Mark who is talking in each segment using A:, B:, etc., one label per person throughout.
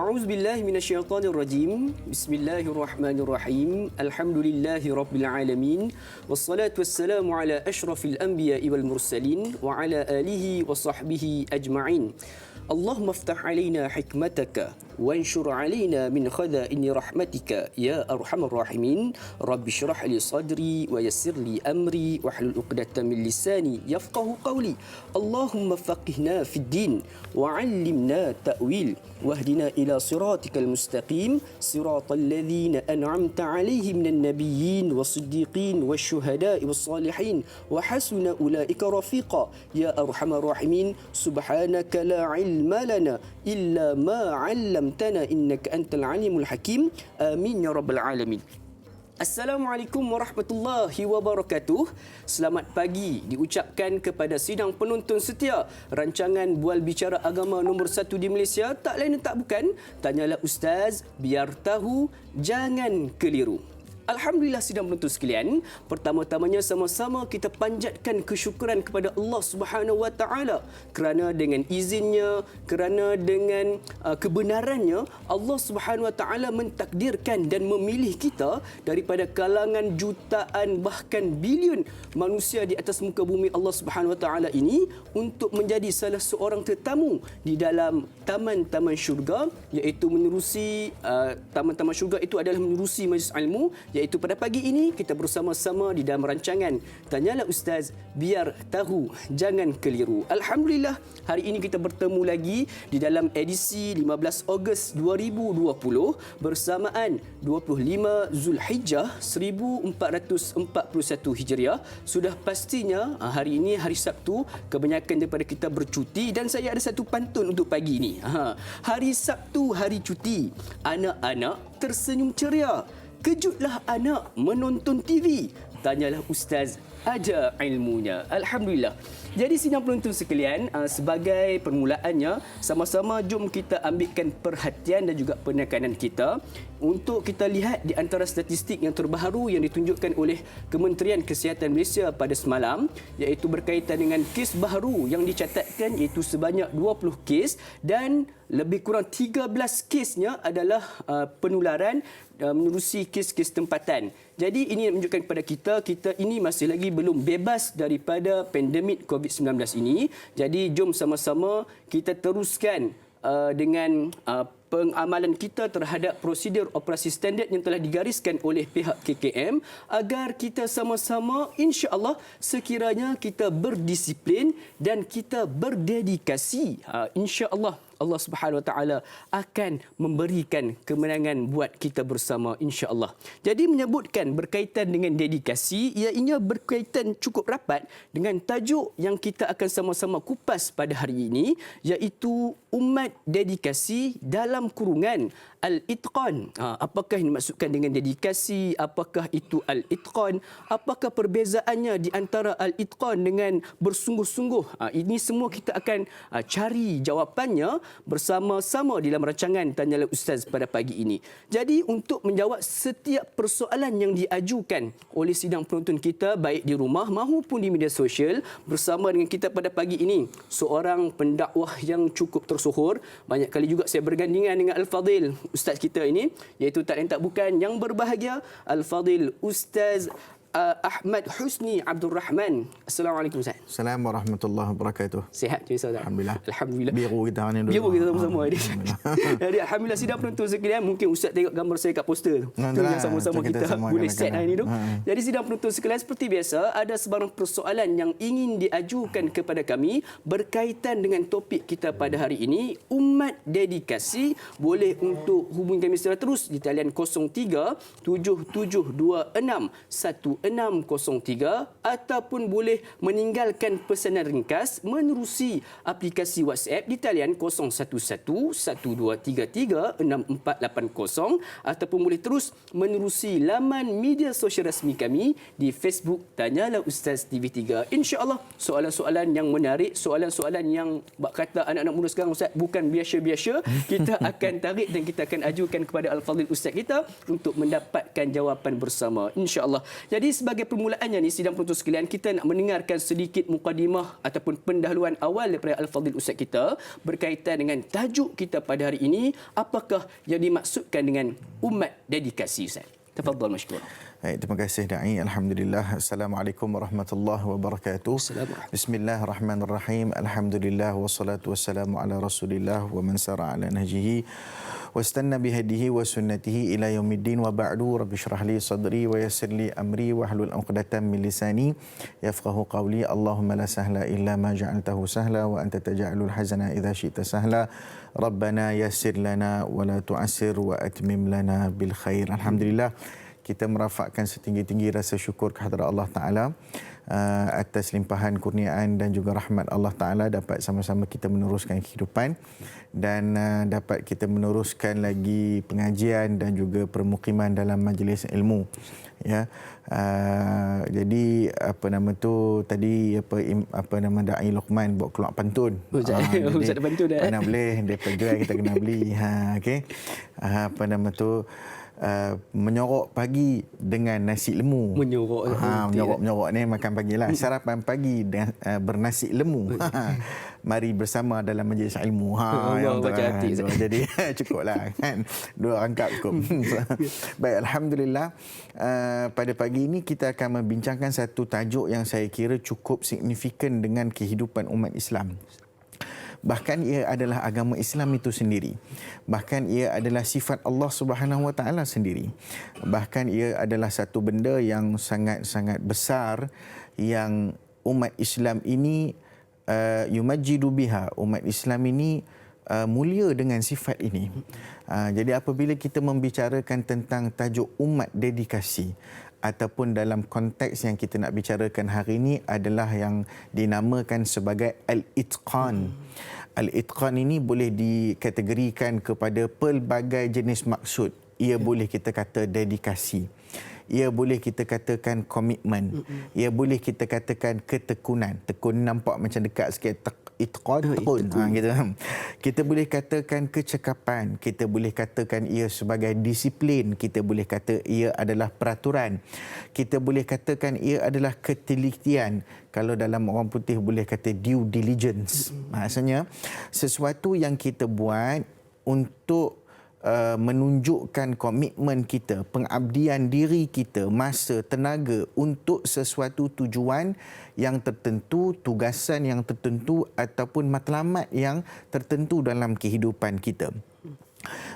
A: A'udzu billahi minasyaitonir rajim. Bismillahirrahmanirrahim. Alhamdulillahi rabbil alamin. Wassalatu wassalamu ala asyrafil anbiya'i wal mursalin wa ala alihi wa sahbihi ajma'in. اللهم افتح علينا حكمتك وانشر علينا من خزائن رحمتك يا أرحم الراحمين رب اشرح لي صدري ويسر لي أمري واحلل عقدة من لساني يفقه قولي اللهم فقهنا في الدين وعلمنا تأويل واهدنا إلى صراطك المستقيم صراط الذين أنعمت عليهم من النبيين والصديقين والشهداء والصالحين وحسن أولئك رفيقا يا أرحم الراحمين سبحانك لا علم لنا إلا ما علمتنا إنك أنت العليم الحكيم آمين يا رب العالمين. Assalamualaikum warahmatullahi wabarakatuh. Selamat pagi diucapkan kepada sidang penonton setia rancangan Bual Bicara Agama nombor 1 di Malaysia. Tak lain tak bukan, Tanyalah Ustaz, biar tahu, jangan keliru. Alhamdulillah sidang penonton sekalian, pertama-tamanya sama-sama kita panjatkan kesyukuran kepada Allah Subhanahu Wa Taala kerana dengan izinnya, kerana dengan kebenarannya Allah Subhanahu Wa Taala mentakdirkan dan memilih kita daripada kalangan jutaan bahkan bilion manusia di atas muka bumi Allah Subhanahu Wa Taala ini untuk menjadi salah seorang tetamu di dalam taman-taman syurga, iaitu menerusi taman-taman syurga itu adalah menerusi majlis ilmu, iaitu pada pagi ini kita bersama-sama di dalam rancangan Tanyalah Ustaz, biar tahu, jangan keliru. Alhamdulillah, hari ini kita bertemu lagi di dalam edisi 15 Ogos 2020 bersamaan 25 Zulhijjah 1441 Hijriah. Sudah pastinya hari ini hari Sabtu, kebanyakan daripada kita bercuti dan saya ada satu pantun untuk pagi ini. Hari Sabtu, hari cuti, anak-anak tersenyum ceria. Kejutlah anak menonton TV. Tanyalah Ustaz, ada ilmunya. Alhamdulillah. Jadi sidang penonton sekalian, sebagai permulaannya, sama-sama jom kita ambilkan perhatian dan juga penekanan kita untuk kita lihat di antara statistik yang terbaru yang ditunjukkan oleh Kementerian Kesihatan Malaysia pada semalam, iaitu berkaitan dengan kes baru yang dicatatkan, iaitu sebanyak 20 kes dan lebih kurang 13 kesnya adalah penularan menerusi kes-kes tempatan. Jadi ini menunjukkan kepada kita ini masih lagi belum bebas daripada pandemik COVID-19 ini. Jadi jom sama-sama kita teruskan dengan pengamalan kita terhadap prosedur operasi standard yang telah digariskan oleh pihak KKM agar kita sama-sama insya-Allah sekiranya kita berdisiplin dan kita berdedikasi, insya-Allah Allah Subhanahu Wa Taala akan memberikan kemenangan buat kita bersama insya-Allah. Jadi menyebutkan berkaitan dengan dedikasi, ianya berkaitan cukup rapat dengan tajuk yang kita akan sama-sama kupas pada hari ini, iaitu umat dedikasi dalam kurungan Al-Itqan. Apakah yang dimaksudkan dengan dedikasi? Apakah itu Al-Itqan? Apakah perbezaannya di antara Al-Itqan dengan bersungguh-sungguh? Ini semua kita akan cari jawapannya bersama-sama dalam rancangan Tanyalah Ustaz pada pagi ini. Jadi untuk menjawab setiap persoalan yang diajukan oleh sidang penonton kita baik di rumah maupun di media sosial, bersama dengan kita pada pagi ini seorang pendakwah yang cukup tersohor. Banyak kali juga saya bergandingan dengan Al-Fadil Ustaz kita ini, iaitu tak lain tak bukan yang berbahagia Al-Fadil Ustaz Ahmad Husni Abdul Rahman. Assalamualaikum Ustaz.
B: Assalamualaikum warahmatullahi wabarakatuh.
A: Sihat je Ustaz?
B: Alhamdulillah.
A: Alhamdulillah.
B: Biru kita ni dulu.
A: Biru kita sama-sama. Jadi alhamdulillah sidang penonton sekalian, mungkin Ustaz tengok gambar saya kat poster tu. Tu yang sama-sama kita boleh set hari ni tu. Jadi sidang penonton sekalian, seperti biasa ada sebarang persoalan yang ingin diajukan kepada kami berkaitan dengan topik kita pada hari ini, umat dedikasi. Boleh untuk hubungi kami secara terus di talian 03 7726 1603 ataupun boleh meninggalkan pesanan ringkas menerusi aplikasi WhatsApp di talian 011-1233-6480 ataupun boleh terus menerusi laman media sosial rasmi kami di Facebook Tanyalah Ustaz TV3. InsyaAllah soalan-soalan yang menarik, soalan-soalan yang kata anak-anak muda sekarang Ustaz bukan biasa-biasa, kita akan tarik dan kita akan ajukan kepada Al-Fadhil Ustaz kita untuk mendapatkan jawapan bersama insya-Allah. Jadi sebagai permulaannya ni sidang penonton sekalian, kita nak mendengarkan sedikit mukadimah ataupun pendahuluan awal daripada Al-Fadhil Ustaz kita berkaitan dengan tajuk kita pada hari ini, apakah yang dimaksudkan dengan umat dedikasi, Ustaz. Tafadhal mashkur.
B: Baik, terima kasih Da'i. Alhamdulillah. Assalamualaikum warahmatullahi wabarakatuh. Bismillahirrahmanirrahim. Alhamdulillah wassalatu wassalamu ala Rasulillah wa man sara ala nahjihi wastanna bihadihi wa sunnatihi ila yaumiddin wa ba'du. Rabbi shrah li sadri wa yassir li amri wa hlul 'uqdatam min lisani yafqahu qawli. Allahumma la sahla illa ma ja'altahu sahla wa anta taj'alul hazana idza syi'ta sahla. Rabbana yassir lana wa la tu'assir wa atmim lana bil khair. Alhamdulillah, kita merafakkan setinggi-tinggi rasa syukur kehadrat Allah Ta'ala atas limpahan kurniaan dan juga rahmat Allah Ta'ala dapat sama-sama kita meneruskan kehidupan dan dapat kita meneruskan lagi pengajian dan juga permukiman dalam majlis ilmu. Ya, jadi apa nama tu tadi apa nama Da'i Luqman buat keluar pantun.
A: Ustaz ada pantun dah.
B: Mana boleh dia pejual kita kena beli. Okey. Apa nama tu menyorok pagi dengan nasi lemu. Menyorok ni makan pagilah. Sarapan pagi bernasi lemu. Mari bersama dalam majlis ilmu. Yang baca hati. Jadi cukuplah kan. Dua rangkap cukup. Baik, alhamdulillah. Pada pagi ini kita akan membincangkan satu tajuk yang saya kira cukup signifikan dengan kehidupan umat Islam. Bahkan ia adalah agama Islam itu sendiri. Bahkan ia adalah sifat Allah Subhanahu Wa Taala sendiri. Bahkan ia adalah satu benda yang sangat-sangat besar yang umat Islam ini yumajjidu biha. Umat Islam ini mulia dengan sifat ini. Jadi apabila kita membicarakan tentang tajuk umat dedikasi, ataupun dalam konteks yang kita nak bicarakan hari ini adalah yang dinamakan sebagai al-itqan. Al-itqan ini boleh dikategorikan kepada pelbagai jenis maksud. Ia boleh kita kata dedikasi. Ia boleh kita katakan komitmen. Ia boleh kita katakan ketekunan. Tekun nampak macam dekat sikit. Itqan, tekun. Gitu. Kita boleh katakan kecekapan. Kita boleh katakan ia sebagai disiplin. Kita boleh kata ia adalah peraturan. Kita boleh katakan ia adalah ketelitian. Kalau dalam orang putih boleh kata due diligence. Maksudnya sesuatu yang kita buat untuk menunjukkan komitmen kita, pengabdian diri kita, masa, tenaga untuk sesuatu tujuan yang tertentu, tugasan yang tertentu ataupun matlamat yang tertentu dalam kehidupan kita.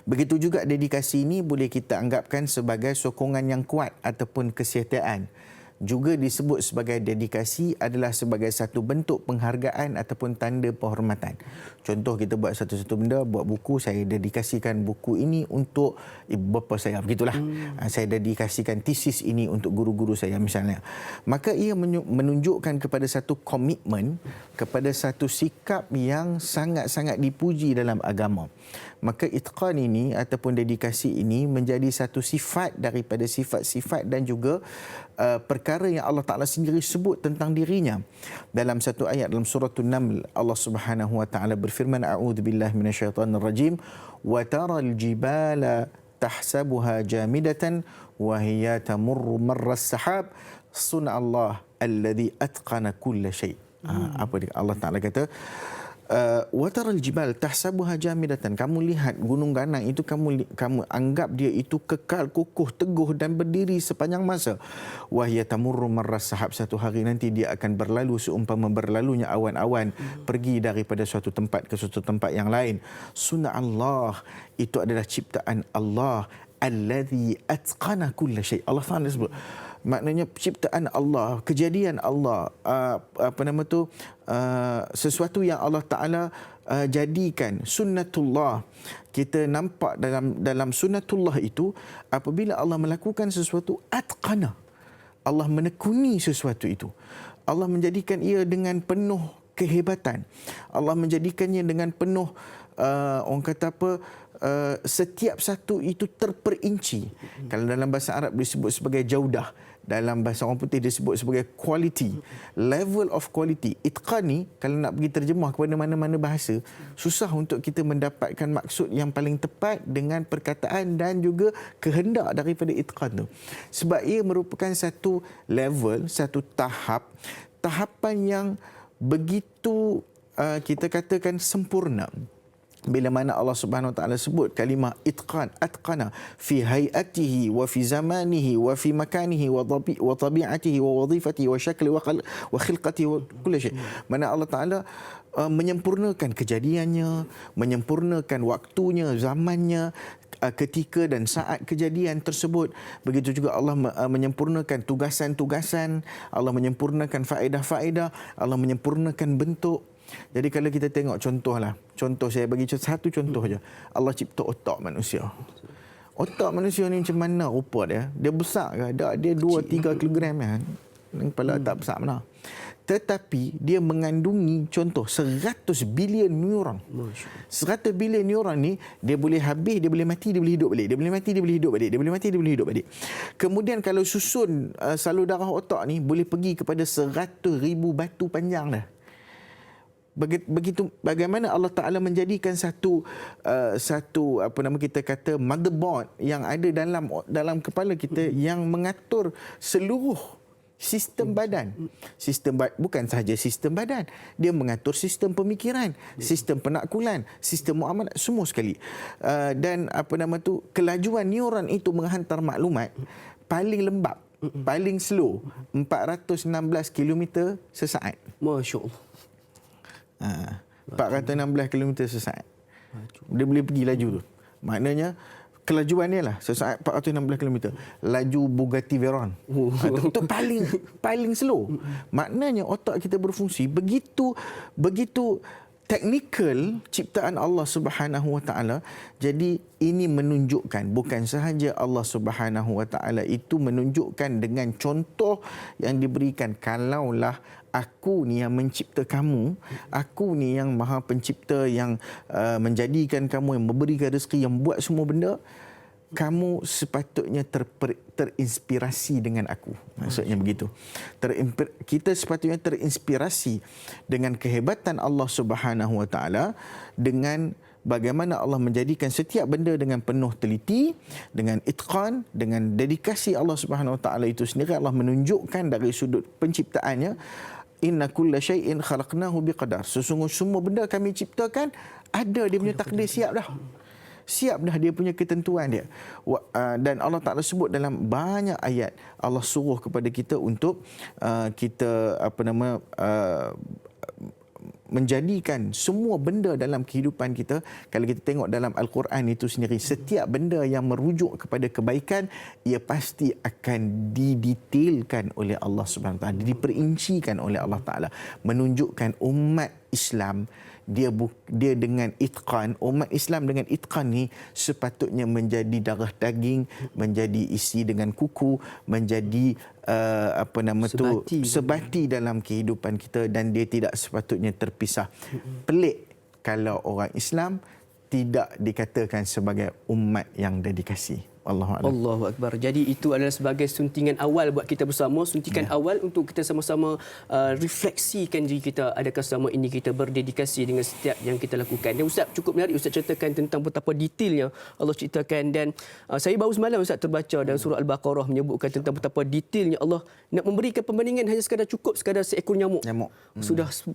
B: Begitu juga dedikasi ini boleh kita anggapkan sebagai sokongan yang kuat ataupun kesetiaan. Juga disebut sebagai dedikasi adalah sebagai satu bentuk penghargaan ataupun tanda penghormatan. Contoh kita buat satu-satu benda, buat buku, saya dedikasikan buku ini untuk ibu bapa saya, begitulah. Saya dedikasikan tesis ini untuk guru-guru saya misalnya. Maka ia menunjukkan kepada satu komitmen, kepada satu sikap yang sangat-sangat dipuji dalam agama. Maka itqan ini ataupun dedikasi ini menjadi satu sifat daripada sifat-sifat dan juga perkara yang Allah Ta'ala sendiri sebut tentang dirinya. Dalam satu ayat dalam surah An-Naml, Allah Subhanahu Wa Ta'ala berfirman, A'udzubillahi minasyaitanirrajim, wa taral jibala tahsabuha jamidatan wa hiya tamurru marras sahab sunallah alladhi atqana kulla syai'. Apa dia? Allah Ta'ala kata, wataral jibal tahsabuha jamidatan, kamu lihat gunung ganang itu, kamu anggap dia itu kekal, kukuh, teguh dan berdiri sepanjang masa. Wahya tamurru marras sahab, satu hari nanti dia akan berlalu seumpama berlalunya awan-awan pergi daripada suatu tempat ke suatu tempat yang lain. Sunnah Allah, itu adalah ciptaan Allah, allazi atqana kulla syai'. Allah Taala sebut, maknanya ciptaan Allah, kejadian Allah, sesuatu yang Allah Ta'ala jadikan, sunnatullah. Kita nampak dalam sunnatullah itu, apabila Allah melakukan sesuatu, atqana, Allah menekuni sesuatu itu. Allah menjadikan ia dengan penuh kehebatan. Allah menjadikannya dengan penuh orang kata apa, setiap satu itu terperinci. Kalau dalam bahasa Arab disebut sebagai jaudah. dalam bahasa orang putih disebut sebagai quality, level of quality. Itqan ni kalau nak pergi terjemah kepada mana-mana bahasa, susah untuk kita mendapatkan maksud yang paling tepat dengan perkataan dan juga kehendak daripada itqan tu. Sebab ia merupakan satu level, satu tahapan yang begitu kita katakan sempurna. Bila mana Allah Subhanahu Wa Taala sebut kalimah itqan, atqana fi hayatihi wa fi zamanihi wa fi makanihi wa tabi'atihi wa wadhifatihi wa syakli wa khilqatihi wa kulli syai. Mana Allah Taala menyempurnakan kejadiannya, menyempurnakan waktunya, zamannya, ketika dan saat kejadian tersebut. Begitu juga Allah menyempurnakan tugasan-tugasan, Allah menyempurnakan faedah-faedah, Allah menyempurnakan bentuk. Jadi kalau kita tengok contoh saya bagi satu contoh saja. Allah cipta otak manusia. Otak manusia ni macam mana rupa dia? Dia besar ke? Dia 2-3 kilogram kan? Kepala tak besar mana. Tetapi dia mengandungi contoh 100 bilion neuron. 100 bilion neuron ni dia boleh habis, dia boleh mati, dia boleh hidup balik. Dia boleh mati, dia boleh hidup balik. Dia boleh mati, dia boleh hidup balik. Kemudian kalau susun salur darah otak ni boleh pergi kepada 100,000 batu panjang dah. Begitu bagaimana Allah Taala menjadikan satu apa nama kita kata motherboard yang ada dalam kepala kita yang mengatur seluruh sistem badan. Bukan sahaja sistem badan, dia mengatur sistem pemikiran, sistem penakkulan, sistem muamalat, semua sekali. Dan apa nama tu, kelajuan neuron itu menghantar maklumat paling lembab, paling slow 416 km sesaat.
A: Masya-Allah.
B: 416 km sesaat. Dia boleh pergi laju tu. Maknanya kelajuan dia lah sesaat 416 km. Laju Bugatti Veyron. Itu paling slow. Maknanya otak kita berfungsi begitu teknikal ciptaan Allah Subhanahu Wa Taala. Jadi ini menunjukkan bukan sahaja Allah Subhanahu Wa Taala itu menunjukkan dengan contoh yang diberikan, kalaulah aku ni yang mencipta kamu, aku ni yang Maha Pencipta, yang menjadikan kamu, yang memberikan rezeki, yang buat semua benda, kamu sepatutnya terinspirasi dengan aku. Maksudnya begitu. Kita sepatutnya terinspirasi dengan kehebatan Allah Subhanahu Wa Taala, dengan bagaimana Allah menjadikan setiap benda dengan penuh teliti, dengan itqan, dengan dedikasi Allah Subhanahu Wa Taala itu sendiri. Allah menunjukkan dari sudut penciptaannya, inna kulla syai'in khalaqnahu biqadar. Sesungguhnya semua benda kami ciptakan ada dia punya takdir, siap dah dia punya ketentuan dia. Dan Allah Ta'ala sebut dalam banyak ayat, Allah suruh kepada kita untuk kita menjadikan semua benda dalam kehidupan kita. Kalau kita tengok dalam Al-Quran itu sendiri, setiap benda yang merujuk kepada kebaikan, ia pasti akan didetailkan oleh Allah Subhanahu Wa Taala, diperincikan oleh Allah Taala, menunjukkan umat Islam dia dengan itqan, umat Islam dengan itqan ni sepatutnya menjadi darah daging, menjadi isi dengan kuku, menjadi sebati dalam kehidupan kita, dan dia tidak sepatutnya terpisah. Pelik kalau orang Islam tidak dikatakan sebagai umat yang dedikasi.
A: Allahu Akbar. Jadi itu adalah sebagai suntingan awal buat kita bersama, suntikan awal untuk kita sama-sama refleksikan diri kita, adakah selama ini kita berdedikasi dengan setiap yang kita lakukan. Dan Ustaz, cukup menarik Ustaz ceritakan tentang betapa detailnya Allah ceritakan, dan saya baru semalam Ustaz terbaca dalam surah Al-Baqarah menyebutkan tentang betapa detailnya Allah nak memberikan perbandingan hanya sekadar seekor nyamuk.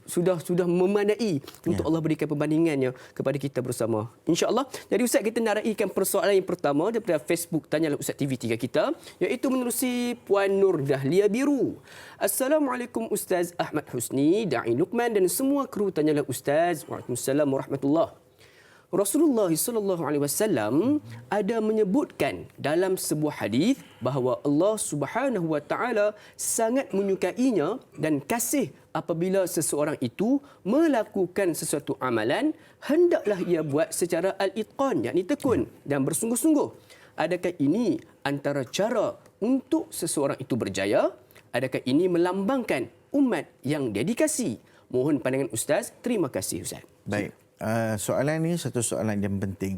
A: Sudah memadai untuk Allah berikan perbandingannya kepada kita bersama. Insya-Allah. Jadi Ustaz, kita nak raikan persoalan yang pertama daripada Facebook Tanyalah Ustaz TV3 kita, iaitu menerusi Puan Nur Dahlia Biru. Assalamualaikum Ustaz Ahmad Husni, Da'i Luqman dan semua kru Tanyalah Ustaz. Waalaikumsalam warahmatullahi. Rasulullah SAW ada menyebutkan dalam sebuah hadis bahawa Allah Subhanahu Wa Taala sangat menyukainya dan kasih apabila seseorang itu melakukan sesuatu amalan, hendaklah ia buat secara al-itqan, yakni tekun dan bersungguh-sungguh. Adakah ini antara cara untuk seseorang itu berjaya? Adakah ini melambangkan umat yang dedikasi? Mohon pandangan Ustaz. Terima kasih Ustaz.
B: Baik. Soalan ini satu soalan yang penting.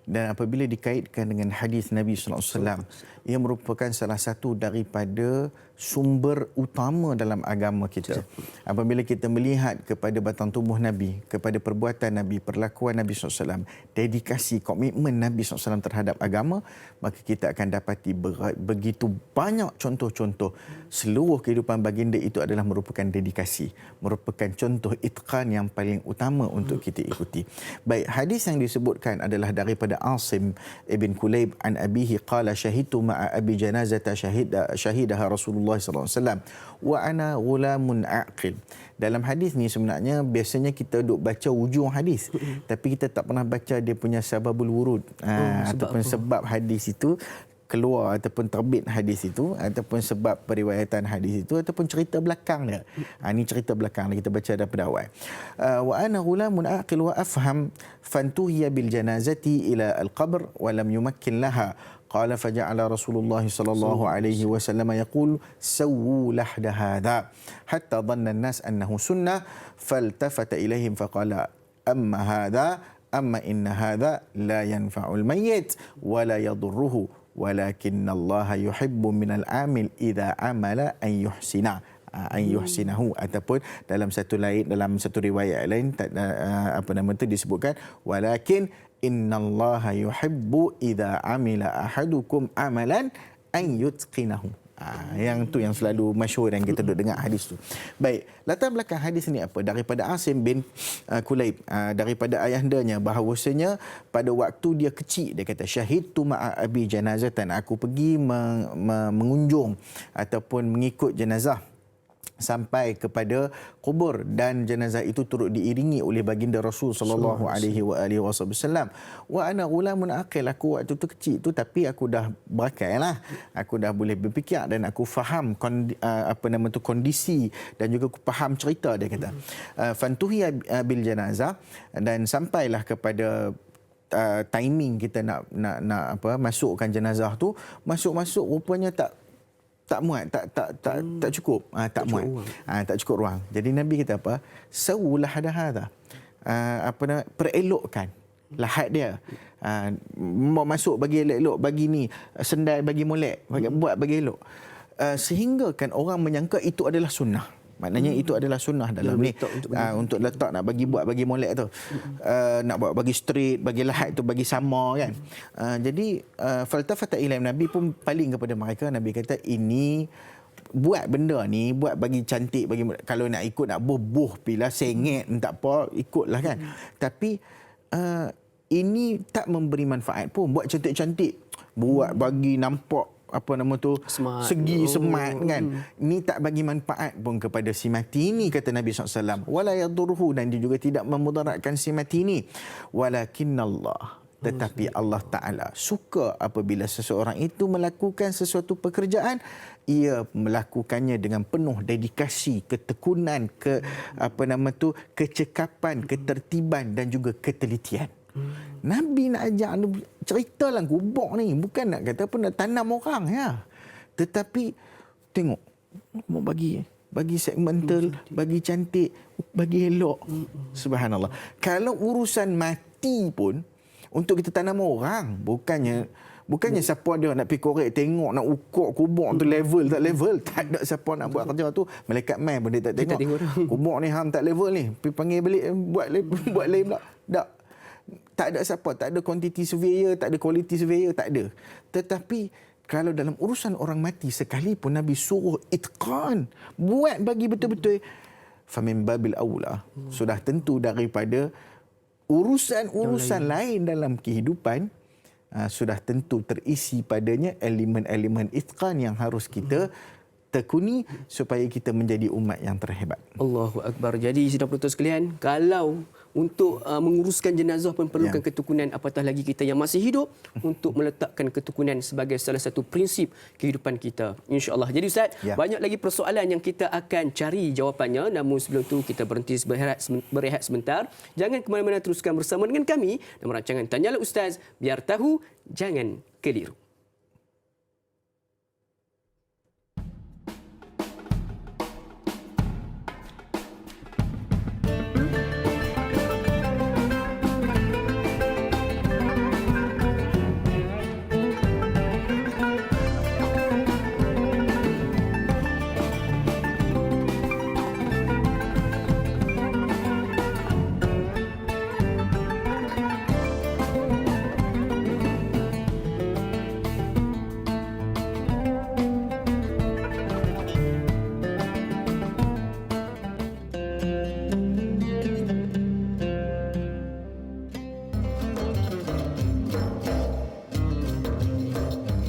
B: Dan apabila dikaitkan dengan hadis Nabi sallallahu alaihi wasallam, ia merupakan salah satu daripada sumber utama dalam agama kita. Apabila kita melihat kepada batang tubuh Nabi, kepada perbuatan Nabi, perlakuan Nabi SAW, dedikasi, komitmen Nabi SAW terhadap agama, maka kita akan dapati begitu banyak contoh-contoh. Seluruh kehidupan baginda itu adalah merupakan dedikasi, merupakan contoh itqan yang paling utama untuk kita ikuti. Baik, hadis yang disebutkan adalah daripada Asim ibn Kulayb an abihi qala syahidtu ma'a abi janazata syahidaha Rasulullah sallallahu alaihi wasallam wa ana ghulamun aqil. Dalam hadis ni sebenarnya biasanya kita duk baca ujung hadis, tapi kita tak pernah baca dia punya sababul wurud, ataupun sebab hadis itu keluar, ataupun terbit hadis itu, ataupun sebab periwayatan hadis itu, ataupun cerita belakang dia. Ini cerita belakang dia, kita baca daripada awal. Wa ana ghulamun aqil wa afham fantuhiya bil janazati ila al-qabr wa lam yumakkin laha. قال فجعل رسول الله صلى الله عليه وسلم يقول سووا لحد هذا حتى ظن الناس أنه سنة فالتفت إليهم فقال أما هذا أما إن هذا لا ينفع الميت ولا يضره ولكن الله يحب من العامل إذا عمل أن يحسنه ataupun dalam satu riwayat lain disebutkan walakin innallaha yuhibbu idza amila ahadukum amalan an yutqinahu. Yang tu yang selalu masyhur yang kita duk dengar hadis tu. Baik, latar belakang hadis ni apa? Daripada Asim bin Kulayb, daripada ayahandanya bahawasanya pada waktu dia kecil, dia kata syahidtu ma'a abi janazatan, aku pergi mengunjung ataupun mengikut jenazah sampai kepada kubur, dan jenazah itu turut diiringi oleh baginda Rasul sallallahu alaihi wasallam. Wa ana ghulamun aqil, aku waktu tu kecil tu tapi aku dah berakal lah. Aku dah boleh berfikir dan aku faham kondisi dan juga aku faham cerita, dia kata. Fantuhi bil janazah, dan sampailah kepada timing kita nak masukkan jenazah tu, masuk rupanya tak muat, tak cukup, tak muat, tak cukup ruang. Jadi Nabi kata apa? Sawulah hadha, perelokkan lahat dia. Mau masuk bagi elok, bagi ni sendai, bagi molek, buat bagi elok, sehingga kan orang menyangka itu adalah sunnah. Maknanya itu adalah sunnah dalam ni untuk letak nak buat bagi molek tu, nak buat bagi straight, bagi lahat tu, bagi sama kan. Jadi faltafata ilaihim, Nabi pun paling kepada mereka. Nabi kata ini buat benda ni, buat bagi cantik, bagi kalau nak ikut nak buh pilah sengit tak apa, ikutlah kan. Tapi ini tak memberi manfaat pun. Buat cantik-cantik, buat bagi nampak
A: smart,
B: segi smart kan. Ini tak bagi manfaat pun kepada si mati ini, kata Nabi SAW. Wala yadurhu, dan dia juga tidak memudaratkan si mati ini. Walakinnallah, tetapi Allah Ta'ala suka apabila seseorang itu melakukan sesuatu pekerjaan, ia melakukannya dengan penuh dedikasi, ketekunan, kecekapan, ketertiban dan juga ketelitian. Nabi nak ajak cerita dalam kubur ni, bukan nak kata pun nak tanam orang ya. Tetapi tengok, mau bagi segmental, bagi cantik, bagi elok. Subhanallah. Kalau urusan mati pun untuk kita tanam orang, bukannya siapa dia nak pergi korek tengok, nak ukur kubur tu level tak level. Tak ada siapa nak buat kerja tu. Malaikat mai pun dia tak tengok. Kubur ni tak level ni, pergi panggil balik buat lain pula. Tak ada siapa, tak ada quantity surveyor, tak ada quality surveyor, tak ada. Tetapi kalau dalam urusan orang mati sekalipun Nabi suruh itqan, buat bagi betul-betul, famin babil aula, sudah tentu daripada urusan-urusan lain dalam kehidupan, sudah tentu terisi padanya elemen-elemen itqan yang harus kita tekuni supaya kita menjadi umat yang terhebat.
A: Allahu Akbar. Jadi sidang penonton sekalian, kalau untuk menguruskan jenazah pun perlukan ketekunan, apatah lagi kita yang masih hidup untuk meletakkan ketekunan sebagai salah satu prinsip kehidupan kita, insya-Allah. Jadi Ustaz, banyak lagi persoalan yang kita akan cari jawapannya, namun sebelum tu kita berhenti berehat sebentar. Jangan ke mana-mana, teruskan bersama dengan kami dalam rancangan Tanyalah Ustaz, biar tahu jangan keliru.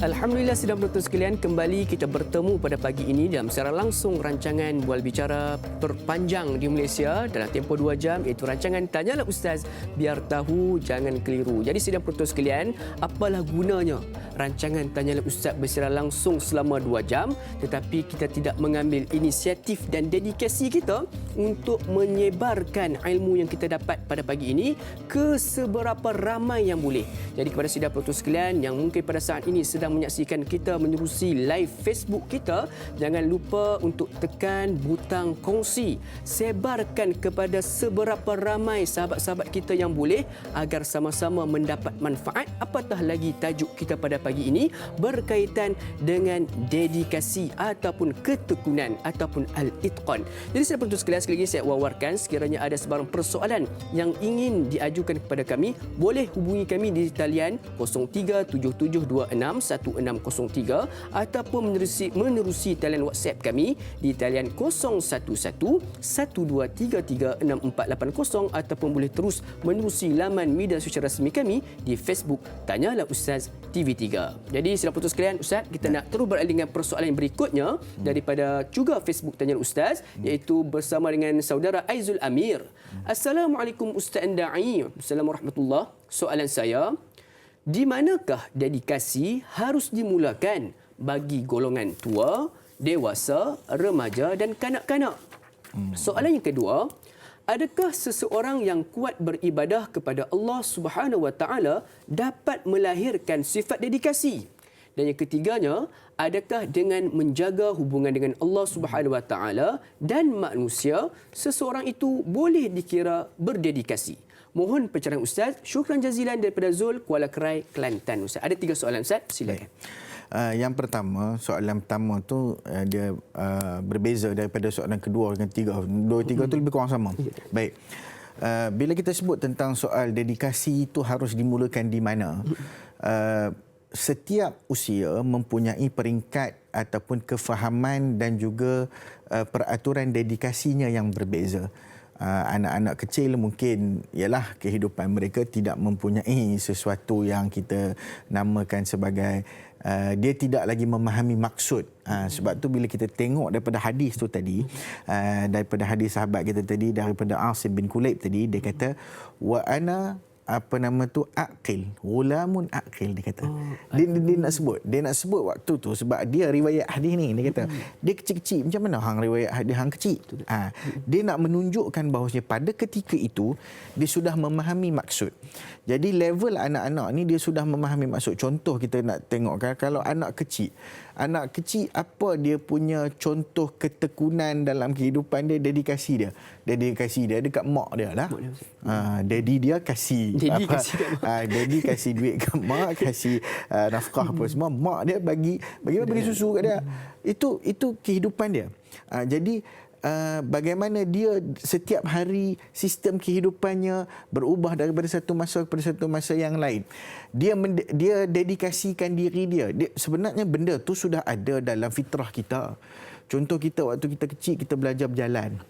A: Alhamdulillah sedang penonton sekalian, kembali kita bertemu pada pagi ini dalam secara langsung rancangan Bual Bicara terpanjang di Malaysia dalam tempoh 2 jam, iaitu rancangan Tanyalah Ustaz Biar Tahu Jangan Keliru. Jadi sedang penonton sekalian, apalah gunanya rancangan Tanyalah Ustaz bersecara langsung selama 2 jam tetapi kita tidak mengambil inisiatif dan dedikasi kita untuk menyebarkan ilmu yang kita dapat pada pagi ini ke seberapa ramai yang boleh. Jadi kepada sidang penonton sekalian yang mungkin pada saat ini sedang menyaksikan kita menerusi live Facebook kita, jangan lupa untuk tekan butang kongsi. Sebarkan kepada seberapa ramai sahabat-sahabat kita yang boleh agar sama-sama mendapat manfaat. Apatah lagi tajuk kita pada pagi ini berkaitan dengan dedikasi ataupun ketekunan ataupun al-itqan. Jadi saya penonton sekalian, sekali lagi saya wawarkan, sekiranya ada sebarang persoalan yang ingin diajukan kepada kami, boleh hubungi kami di talian 0377261603 ataupun menerusi talian WhatsApp kami di talian 011123364480 ataupun boleh terus menerusi laman media sosial rasmi kami di Facebook Tanyalah Ustaz TV3. Jadi sedang penonton sekalian, Ustaz, kita nak terus beralih dengan persoalan yang berikutnya daripada juga Facebook Tanyalah Ustaz, iaitu bersama dengan saudara Aizul Amir. Assalamualaikum Ustaz Da'i. Assalamualaikum warahmatullahi. Soalan saya, di manakah dedikasi harus dimulakan bagi golongan tua, dewasa, remaja dan kanak-kanak? Soalan yang kedua, adakah seseorang yang kuat beribadah kepada Allah Subhanahu Wa Taala dapat melahirkan sifat dedikasi? Dan yang ketiganya, adakah dengan menjaga hubungan dengan Allah Subhanahu Wa Taala dan manusia, seseorang itu boleh dikira berdedikasi? Mohon pencerahan Ustaz. Syukran jazilan daripada Zul, Kuala Kerai, Kelantan. Ustaz, ada 3 soalan Ustaz, silakan.
B: Yang pertama, soalan pertama tu dia berbeza daripada soalan kedua dengan tiga. Dua, tiga tu lebih kurang sama. Baik. Bila kita sebut tentang soal dedikasi itu harus dimulakan di mana, setiap usia mempunyai peringkat ataupun kefahaman dan juga peraturan dedikasinya yang berbeza. Anak-anak kecil mungkin ialah kehidupan mereka tidak mempunyai sesuatu yang kita namakan sebagai dia tidak lagi memahami maksud. Sebab tu bila kita tengok daripada hadis tu tadi, daripada hadis sahabat kita tadi, daripada Asim bin Kulayb tadi, dia kata wa ana aqil, gulamun aqil, dia kata. Dia nak sebut waktu tu sebab dia riwayat hadis ni, dia kata dia kecil-kecil. Macam mana hang riwayat hadis hang kecil? Dia nak menunjukkan bahawasanya pada ketika itu dia sudah memahami maksud. Jadi level anak-anak ni dia sudah memahami maksud. Contoh kita nak tengok kan, kalau anak kecil apa dia punya contoh ketekunan dalam kehidupan dia, dedikasi dia dekat mak dia lah. Daddy dia kasih daddy kasih duit ke mak, kasih nafkah apa semua, mak dia bagi susu kat dia. Itu kehidupan dia. Jadi bagaimana dia setiap hari sistem kehidupannya berubah daripada satu masa kepada satu masa yang lain. Dia dedikasikan diri dia. Sebenarnya benda tu sudah ada dalam fitrah kita. Contoh kita waktu kita kecil, kita belajar berjalan.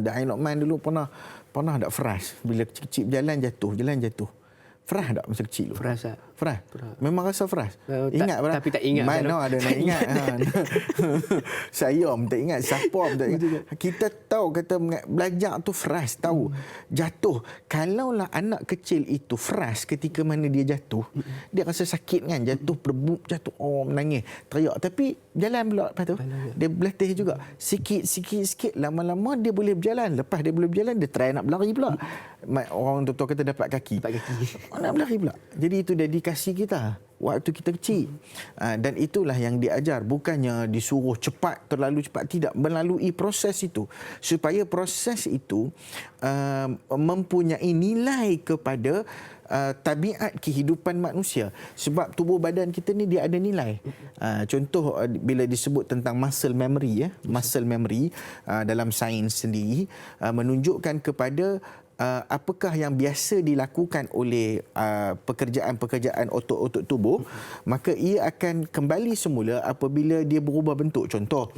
B: Da'i Luqman dulu pernah tak frust bila kecil-kecil berjalan jatuh. Frust tak masa kecil tu?
A: Frust.
B: Memang rasa frust. Ingat
A: tapi tak ingat.
B: Mana ada nak ingat. Saya pun tak ingat, siapa pun tak ingat. Kita tahu kata belajar tu frust, tahu. Jatuh. Kalaulah anak kecil itu frust ketika mana dia jatuh, dia rasa sakit kan, jatuh berebuk, jatuh menangis, teriak. Tapi jalan pula lepas tu. Dia berlatih juga. Sikit lama-lama dia boleh berjalan. Lepas dia boleh berjalan, dia try nak berlari pula. Orang tua kata dapat kaki. Nak berlari pula. Jadi itu dedikasi kita waktu kita kecil. Dan itulah yang diajar. Bukannya disuruh terlalu cepat. Tidak. Melalui proses itu. Supaya proses itu mempunyai nilai kepada tabiat kehidupan manusia. Sebab tubuh badan kita ni dia ada nilai. Contoh bila disebut tentang muscle memory, muscle memory dalam sains sendiri menunjukkan kepada apakah yang biasa dilakukan oleh pekerjaan-pekerjaan otot-otot tubuh, maka ia akan kembali semula apabila dia berubah bentuk. Contoh,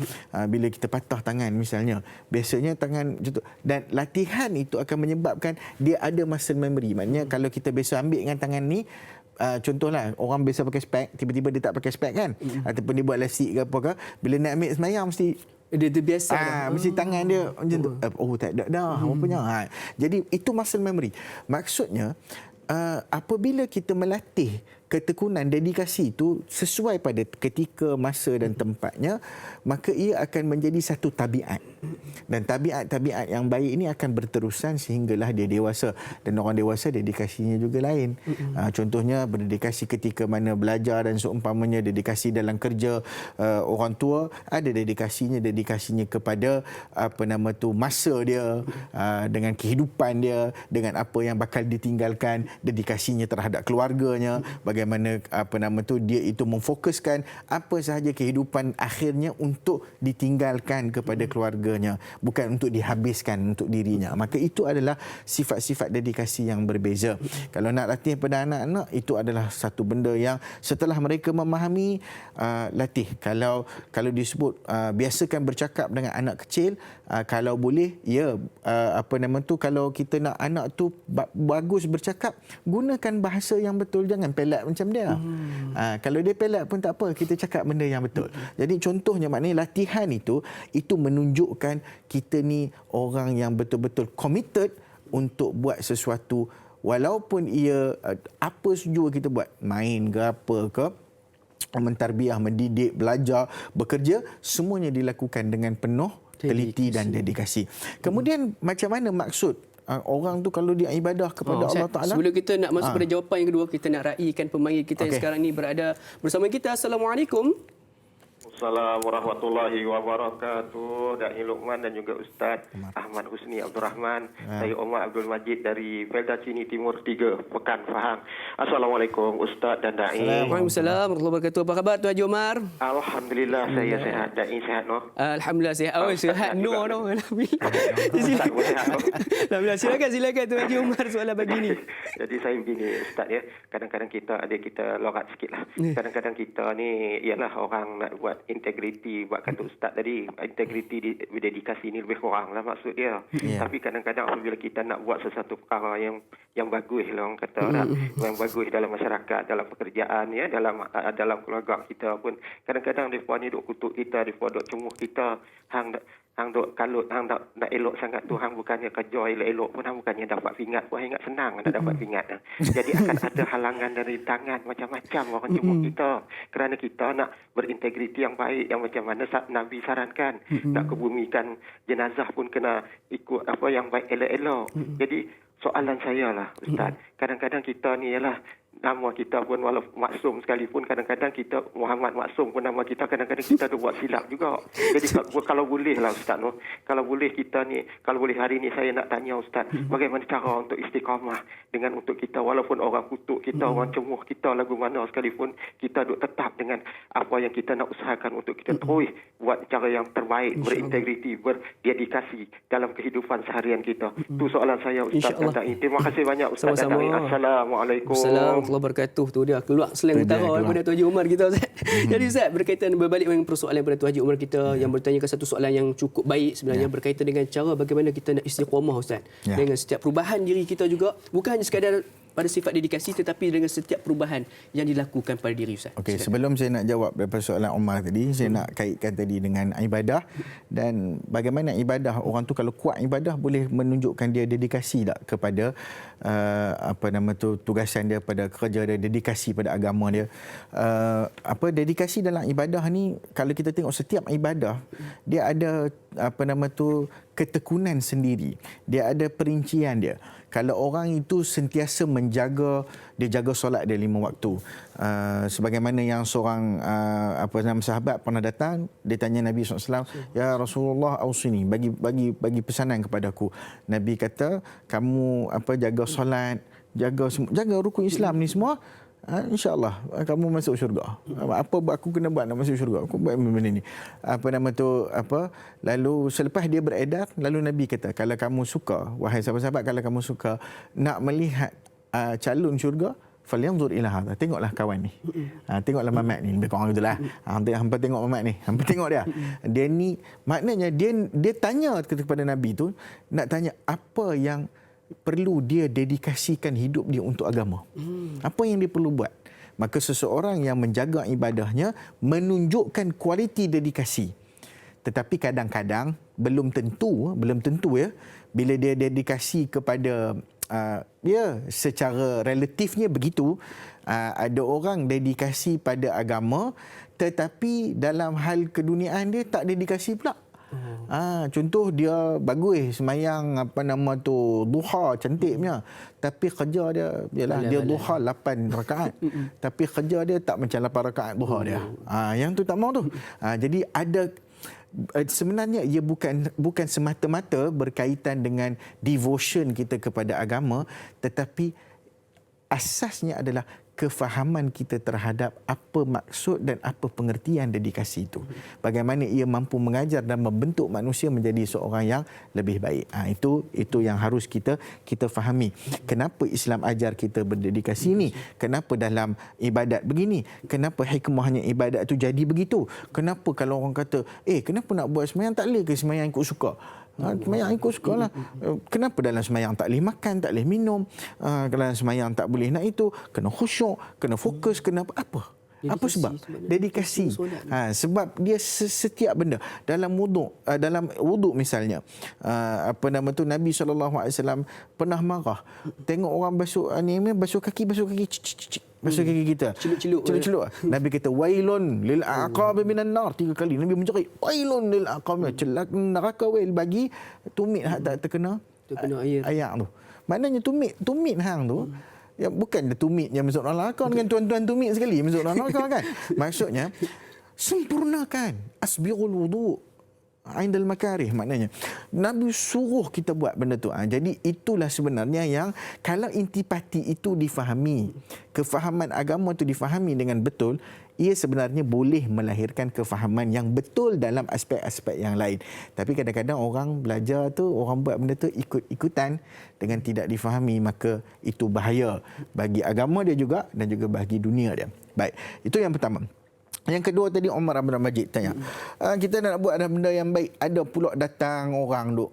B: bila kita patah tangan misalnya, biasanya tangan jatuh, dan latihan itu akan menyebabkan dia ada muscle memory. Maknanya kalau kita biasa ambil dengan tangan ni, contohlah orang biasa pakai spek, tiba-tiba dia tak pakai spek kan, ataupun dia buat lasik ke apa ke, bila nak ambil sembahyang mesti
A: dia terbiasa
B: mesti tangan dia macam tu. Tak ada dah rupanya. Jadi itu muscle memory. Maksudnya apabila kita melatih ketekunan, dedikasi itu sesuai pada ketika, masa dan tempatnya, maka ia akan menjadi satu tabiat. Dan tabiat-tabiat yang baik ini akan berterusan sehinggalah dia dewasa. Dan orang dewasa dedikasinya juga lain. Contohnya berdedikasi ketika mana belajar dan seumpamanya, dedikasi dalam kerja. Orang tua ada dedikasinya kepada masa dia, dengan kehidupan dia, dengan apa yang bakal ditinggalkan, dedikasinya terhadap keluarganya, bagaimana dia itu memfokuskan apa sahaja kehidupan akhirnya untuk ditinggalkan kepada keluarganya, bukan untuk dihabiskan untuk dirinya. Maka itu adalah sifat-sifat dedikasi yang berbeza. Kalau nak latih pada anak-anak, itu adalah satu benda yang setelah mereka memahami, latih. Kalau disebut biasakan bercakap dengan anak kecil, kalau boleh kalau kita nak anak tu bagus bercakap, gunakan bahasa yang betul, jangan pelat macam dia. Kalau dia pelat pun tak apa, kita cakap benda yang betul. Jadi contohnya, maknanya latihan itu menunjukkan kita ni orang yang betul-betul committed untuk buat sesuatu, walaupun ia apa saja kita buat, main ke apa ke, mentarbiah, mendidik, belajar, bekerja, semuanya dilakukan dengan penuh teliti dan dedikasi. Kemudian macam mana maksud orang tu kalau dia ibadah kepada Allah Ta'ala?
A: Sebelum kita nak masuk pada jawapan yang kedua, kita nak raikan pemanggil kita yang sekarang ni berada bersama kita. Assalamualaikum.
C: Assalamualaikum warahmatullahi wabarakatuh. Da'i Luqman dan juga Ustaz Ahmad Husni Abdul Rahman. Saya Omar Abdul Majid dari Felda Cini Timur 3, Pekan Fahang. Assalamualaikum Ustaz dan Da'i.
A: Waalaikumsalam warahmatullahi wabarakatuh. Apa khabar Tuan Haji Omar?
C: Alhamdulillah saya sehat. Da'i sehat no?
A: Alhamdulillah sehat. Sehat no. Alhamdulillah. Silakan Tuan Haji Omar, soalan pagi ni.
C: Jadi saya begini Ustaz ya. Kadang-kadang kita lorat sikitlah. Kadang-kadang kita ni ialah orang nak buat integriti, buat kata Ustaz tadi, integriti dedikasi ni lebih kurang lah maksud dia. Tapi kadang-kadang apabila kita nak buat sesuatu perkara yang bagus lah orang kata, yang bagus dalam masyarakat, dalam pekerjaan ya, dalam keluarga kita pun, kadang-kadang mereka ni duk kutuk kita, mereka duk cemuh kita, hang duk kalut, hang nak elok sangat tu, hang bukannya kerja elok-elok pun, hang bukannya dapat pingat pun, hang ingat senang nak dapat pingat. Jadi akan ada halangan dari tangan macam-macam orang cemuh kita, kerana kita nak berintegriti yang baik, yang macam mana Nabi sarankan, nak kebumikan jenazah pun kena ikut apa yang baik, elok-elok. Jadi soalan saya lah Ustaz, kadang-kadang kita ni ialah nama kita pun walaupun maksum sekalipun, kadang-kadang kita Muhammad Maksum pun nama kita, kadang-kadang kita ada buat silap juga. Jadi kalau boleh lah Ustaz, kalau boleh kita ni, kalau boleh hari ni saya nak tanya Ustaz, bagaimana cara untuk istiqamah dengan untuk kita, walaupun orang kutuk kita, orang cemuh kita lagu mana sekalipun, kita duk tetap dengan apa yang kita nak usahakan untuk kita terus buat cara yang terbaik, berintegriti, berdedikasi dalam kehidupan seharian kita. Itu soalan saya Ustaz dan Da'i. Terima kasih banyak Ustaz dan Da'i. Assalamualaikum.
A: Warahmatullahi wabarakatuh. Tu dia keluar slang utara daripada Tuan Haji Omar kita Ustaz. Jadi Ustaz, berkaitan berbalik dengan persoalan daripada Tuan Haji Omar kita yang bertanyakan satu soalan yang cukup baik sebenarnya, berkaitan dengan cara bagaimana kita nak istiqamah Ustaz. Dengan setiap perubahan diri kita juga, bukan hanya sekadar pada sifat dedikasi, tetapi dengan setiap perubahan yang dilakukan pada diri Ustaz.
B: Okey, sebelum saya nak jawab daripada soalan Omar tadi, saya nak kaitkan tadi dengan ibadah dan bagaimana ibadah, orang tu kalau kuat ibadah boleh menunjukkan dia dedikasi tak kepada tugasan dia pada kerja dia, dedikasi pada agama dia. Dedikasi dalam ibadah ni, kalau kita tengok setiap ibadah dia ada ketekunan sendiri. Dia ada perincian dia. Kalau orang itu sentiasa dia jaga solat dia 5 waktu. Sebagaimana yang seorang sahabat pernah datang, dia tanya Nabi SAW, "Ya Rasulullah, ausini, bagi pesanan kepadaku." Nabi kata, "Kamu jaga solat, jaga rukun Islam ni semua, insya-Allah kamu masuk syurga. Apa aku kena buat nak masuk syurga? Aku buat benda ni." Lalu selepas dia beredar, lalu Nabi kata, "Kalau kamu suka, wahai sahabat-sahabat, kalau kamu suka nak melihat calon syurga, falyanzur ila hadha." Tengoklah kawan ni. Tengoklah Mamat ni, lebih kurang gitulah. Hampa tengok Mamat ni. Hampa tengok dia. Dia ni maknanya dia tanya kepada Nabi tu, nak tanya apa yang perlu dia dedikasikan hidup dia untuk agama. Apa yang dia perlu buat? Maka seseorang yang menjaga ibadahnya menunjukkan kualiti dedikasi. Tetapi kadang-kadang belum tentu ya, bila dia dedikasi kepada secara relatifnya begitu, ada orang dedikasi pada agama tetapi dalam hal keduniaan dia tak dedikasi pula. Contoh dia bagus semayang duha cantiknya, tapi kerja dia dia duha 8 rakaat tapi kerja dia tak macam 8 rakaat duha dia. Yang tu tak mau tu. Jadi ada sebenarnya ia bukan semata-mata berkaitan dengan devotion kita kepada agama, tetapi asasnya adalah kefahaman kita terhadap apa maksud dan apa pengertian dedikasi itu. Bagaimana ia mampu mengajar dan membentuk manusia menjadi seorang yang lebih baik. Itu yang harus kita fahami. Kenapa Islam ajar kita berdedikasi ni? Kenapa dalam ibadat begini? Kenapa hikmahnya ibadat itu jadi begitu? Kenapa kalau orang kata, kenapa nak buat sembahyang, tak boleh ke sembahyang ikut suka? Semayang ikut suka lah. Kenapa dalam semayang tak boleh makan, tak boleh minum? Dalam semayang tak boleh nak itu. Kena khusyuk, kena fokus, kena apa? Apa sebab? Dedikasi. Sebab dia setiap benda. Dalam wuduk misalnya, Nabi SAW pernah marah. Tengok orang basuh kaki. Basuh kaki kita. Celup-celup. Nabi kata, wailun lil aqab minan nar. 3 kali Nabi menjerit, wailun lil aqab. Celak neraka wail bagi tumit tak terkena air tu. Maknanya tumit hang tu, ya, bukan dia tumit yang masuk dalam neraka dengan tuan-tuan tumit sekali masuk dalam neraka kan. Maksudnya sempurnakan asbighul wudu' indal makarih. Maknanya Nabi suruh kita buat benda tu. Jadi itulah sebenarnya yang kalau intipati itu difahami, kefahaman agama itu difahami dengan betul, ia sebenarnya boleh melahirkan kefahaman yang betul dalam aspek-aspek yang lain. Tapi kadang-kadang orang belajar tu, orang buat benda tu ikut-ikutan dengan tidak difahami, maka itu bahaya bagi agama dia juga dan juga bagi dunia dia. Baik, itu yang pertama. Yang kedua tadi Omar Abdul Majid tanya, kita nak buat ada benda yang baik, ada pula datang orang duk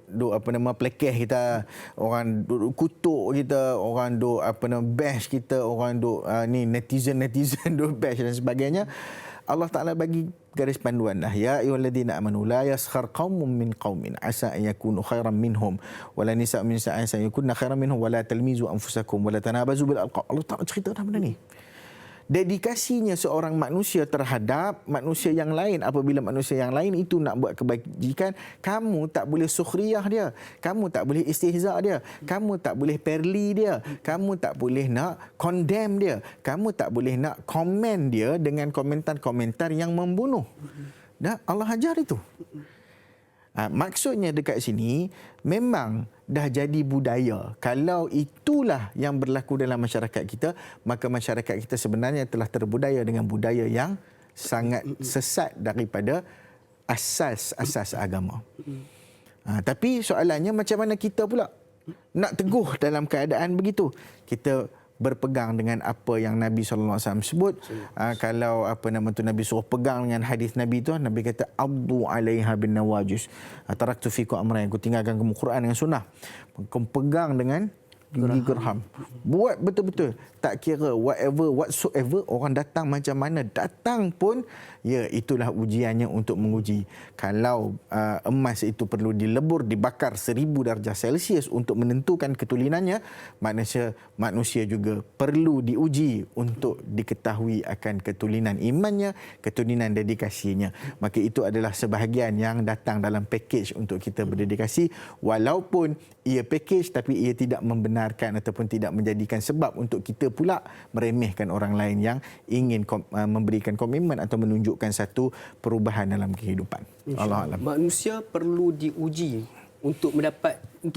B: pelekeh kita, orang duk kutuk kita, orang duk bash kita, orang duk netizen duk bash dan sebagainya. Allah Taala bagi garis panduan dah, ya ayyuhalladzina amanu la yaskhar qaumun min qaumin asa an yakunu khairan minhum wala nisa'un min nisa'in asa an yakunna khairan minhum wala talmizu anfusakum wala tanabazu bil alqab. Allah Taala cerita dah benda ni. Dedikasinya seorang manusia terhadap manusia yang lain, apabila manusia yang lain itu nak buat kebajikan, kamu tak boleh sukhriyah dia, kamu tak boleh istihza dia, kamu tak boleh perli dia, kamu tak boleh nak condemn dia, kamu tak boleh nak komen dia dengan komentar-komentar yang membunuh. Allah ajar itu. Maksudnya dekat sini memang dah jadi budaya. Kalau itulah yang berlaku dalam masyarakat kita, maka masyarakat kita sebenarnya telah terbudaya dengan budaya yang sangat sesat daripada asas-asas agama. Tapi soalannya macam mana kita pula nak teguh dalam keadaan begitu? Kita berpegang dengan apa yang Nabi SAW sebut. Kalau Nabi suruh pegang dengan hadis Nabi itu, Nabi kata abdu alaiha bin nawajis. Taraktu fikum amran, aku tinggalkan kamu Quran dengan sunnah. Kau pegang dengan gigi gerham. Buat betul-betul. Tak kira whatsoever orang datang macam mana, datang pun, ya itulah ujiannya untuk menguji. Kalau emas itu perlu dilebur, dibakar 1000 darjah Celsius untuk menentukan ketulinannya, manusia juga perlu diuji untuk diketahui akan ketulinan imannya, ketulinan dedikasinya. Maka itu adalah sebahagian yang datang dalam pakej untuk kita berdedikasi, walaupun ia pakej tapi ia tidak membenarkan ataupun tidak menjadikan sebab untuk kita pula meremehkan orang lain yang ingin memberikan komitmen atau menunjukkan satu perubahan dalam kehidupan. Allah Alam.
A: Manusia perlu diuji untuk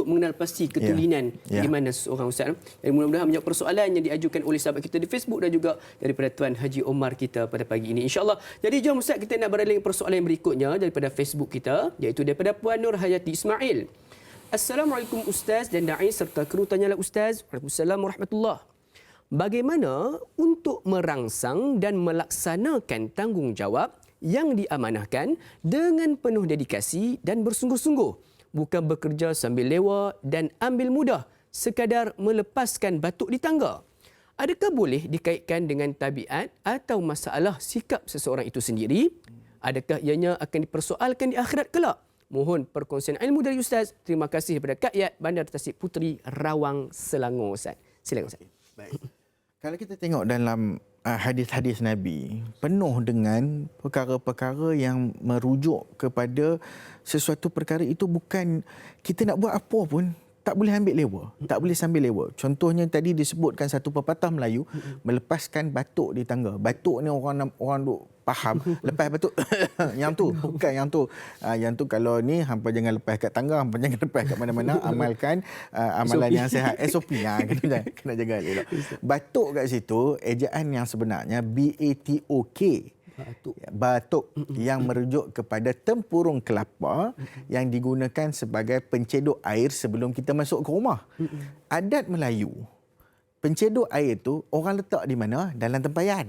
A: mengenal pasti ketulinan di mana seorang ustaz. Dan mudah-mudahan banyak persoalan yang diajukan oleh sahabat kita di Facebook dan juga daripada Tuan Haji Omar kita pada pagi ini, insya-Allah. Jadi jom ustaz, kita nak beralih ke persoalan yang berikutnya daripada Facebook kita, iaitu daripada Puan Nur Hayati Ismail. Assalamualaikum Ustaz dan Da'i serta kru Tanyalah Ustaz. Waalaikumsalam warahmatullahi. Bagaimana untuk merangsang dan melaksanakan tanggungjawab yang diamanahkan dengan penuh dedikasi dan bersungguh-sungguh, bukan bekerja sambil lewa dan ambil mudah sekadar melepaskan batuk di tangga? Adakah boleh dikaitkan dengan tabiat atau masalah sikap seseorang itu sendiri? Adakah ianya akan dipersoalkan di akhirat kelak? Mohon perkongsian ilmu dari Ustaz. Terima kasih kepada Kak Yat, Bandar Tasik Puteri, Rawang, Selangor, Ustaz. Silakan Ustaz.
B: Baik. Kalau kita tengok dalam hadis-hadis Nabi, penuh dengan perkara-perkara yang merujuk kepada sesuatu perkara itu bukan kita nak buat apa pun, tak boleh ambil lewa, tak boleh sambil lewa. Contohnya tadi disebutkan satu pepatah Melayu, melepaskan batuk di tangga. Batuk ni orang duk faham, lepas batuk yang tu, bukan yang tu. Yang tu kalau ni hampa jangan lepas kat tangga, hampa jangan lepas kat mana-mana, amalkan amalan yang sihat. SOP kena jaga elok. Batuk kat situ ejaan yang sebenarnya BATOK. Batuk yang merujuk kepada tempurung kelapa yang digunakan sebagai pencedok air sebelum kita masuk ke rumah. Adat Melayu, pencedok air tu orang letak di mana? Dalam tempayan.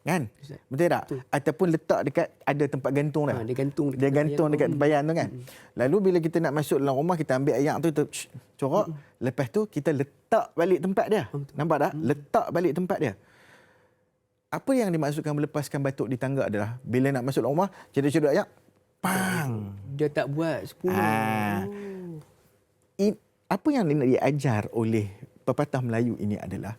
B: Kan? Betul tak? Ataupun letak dekat ada tempat gantung dah. Dia gantung dekat tempayan tu kan. Lalu bila kita nak masuk dalam rumah, kita ambil air tu corak, lepas tu kita letak balik tempat dia. Nampak tak? Letak balik tempat dia. Apa yang dimaksudkan melepaskan batuk di tangga adalah bila nak masuk rumah, cedok-cedok ayak, pang.
A: Dia tak buat 10.
B: Apa yang nak diajar oleh pepatah Melayu ini adalah,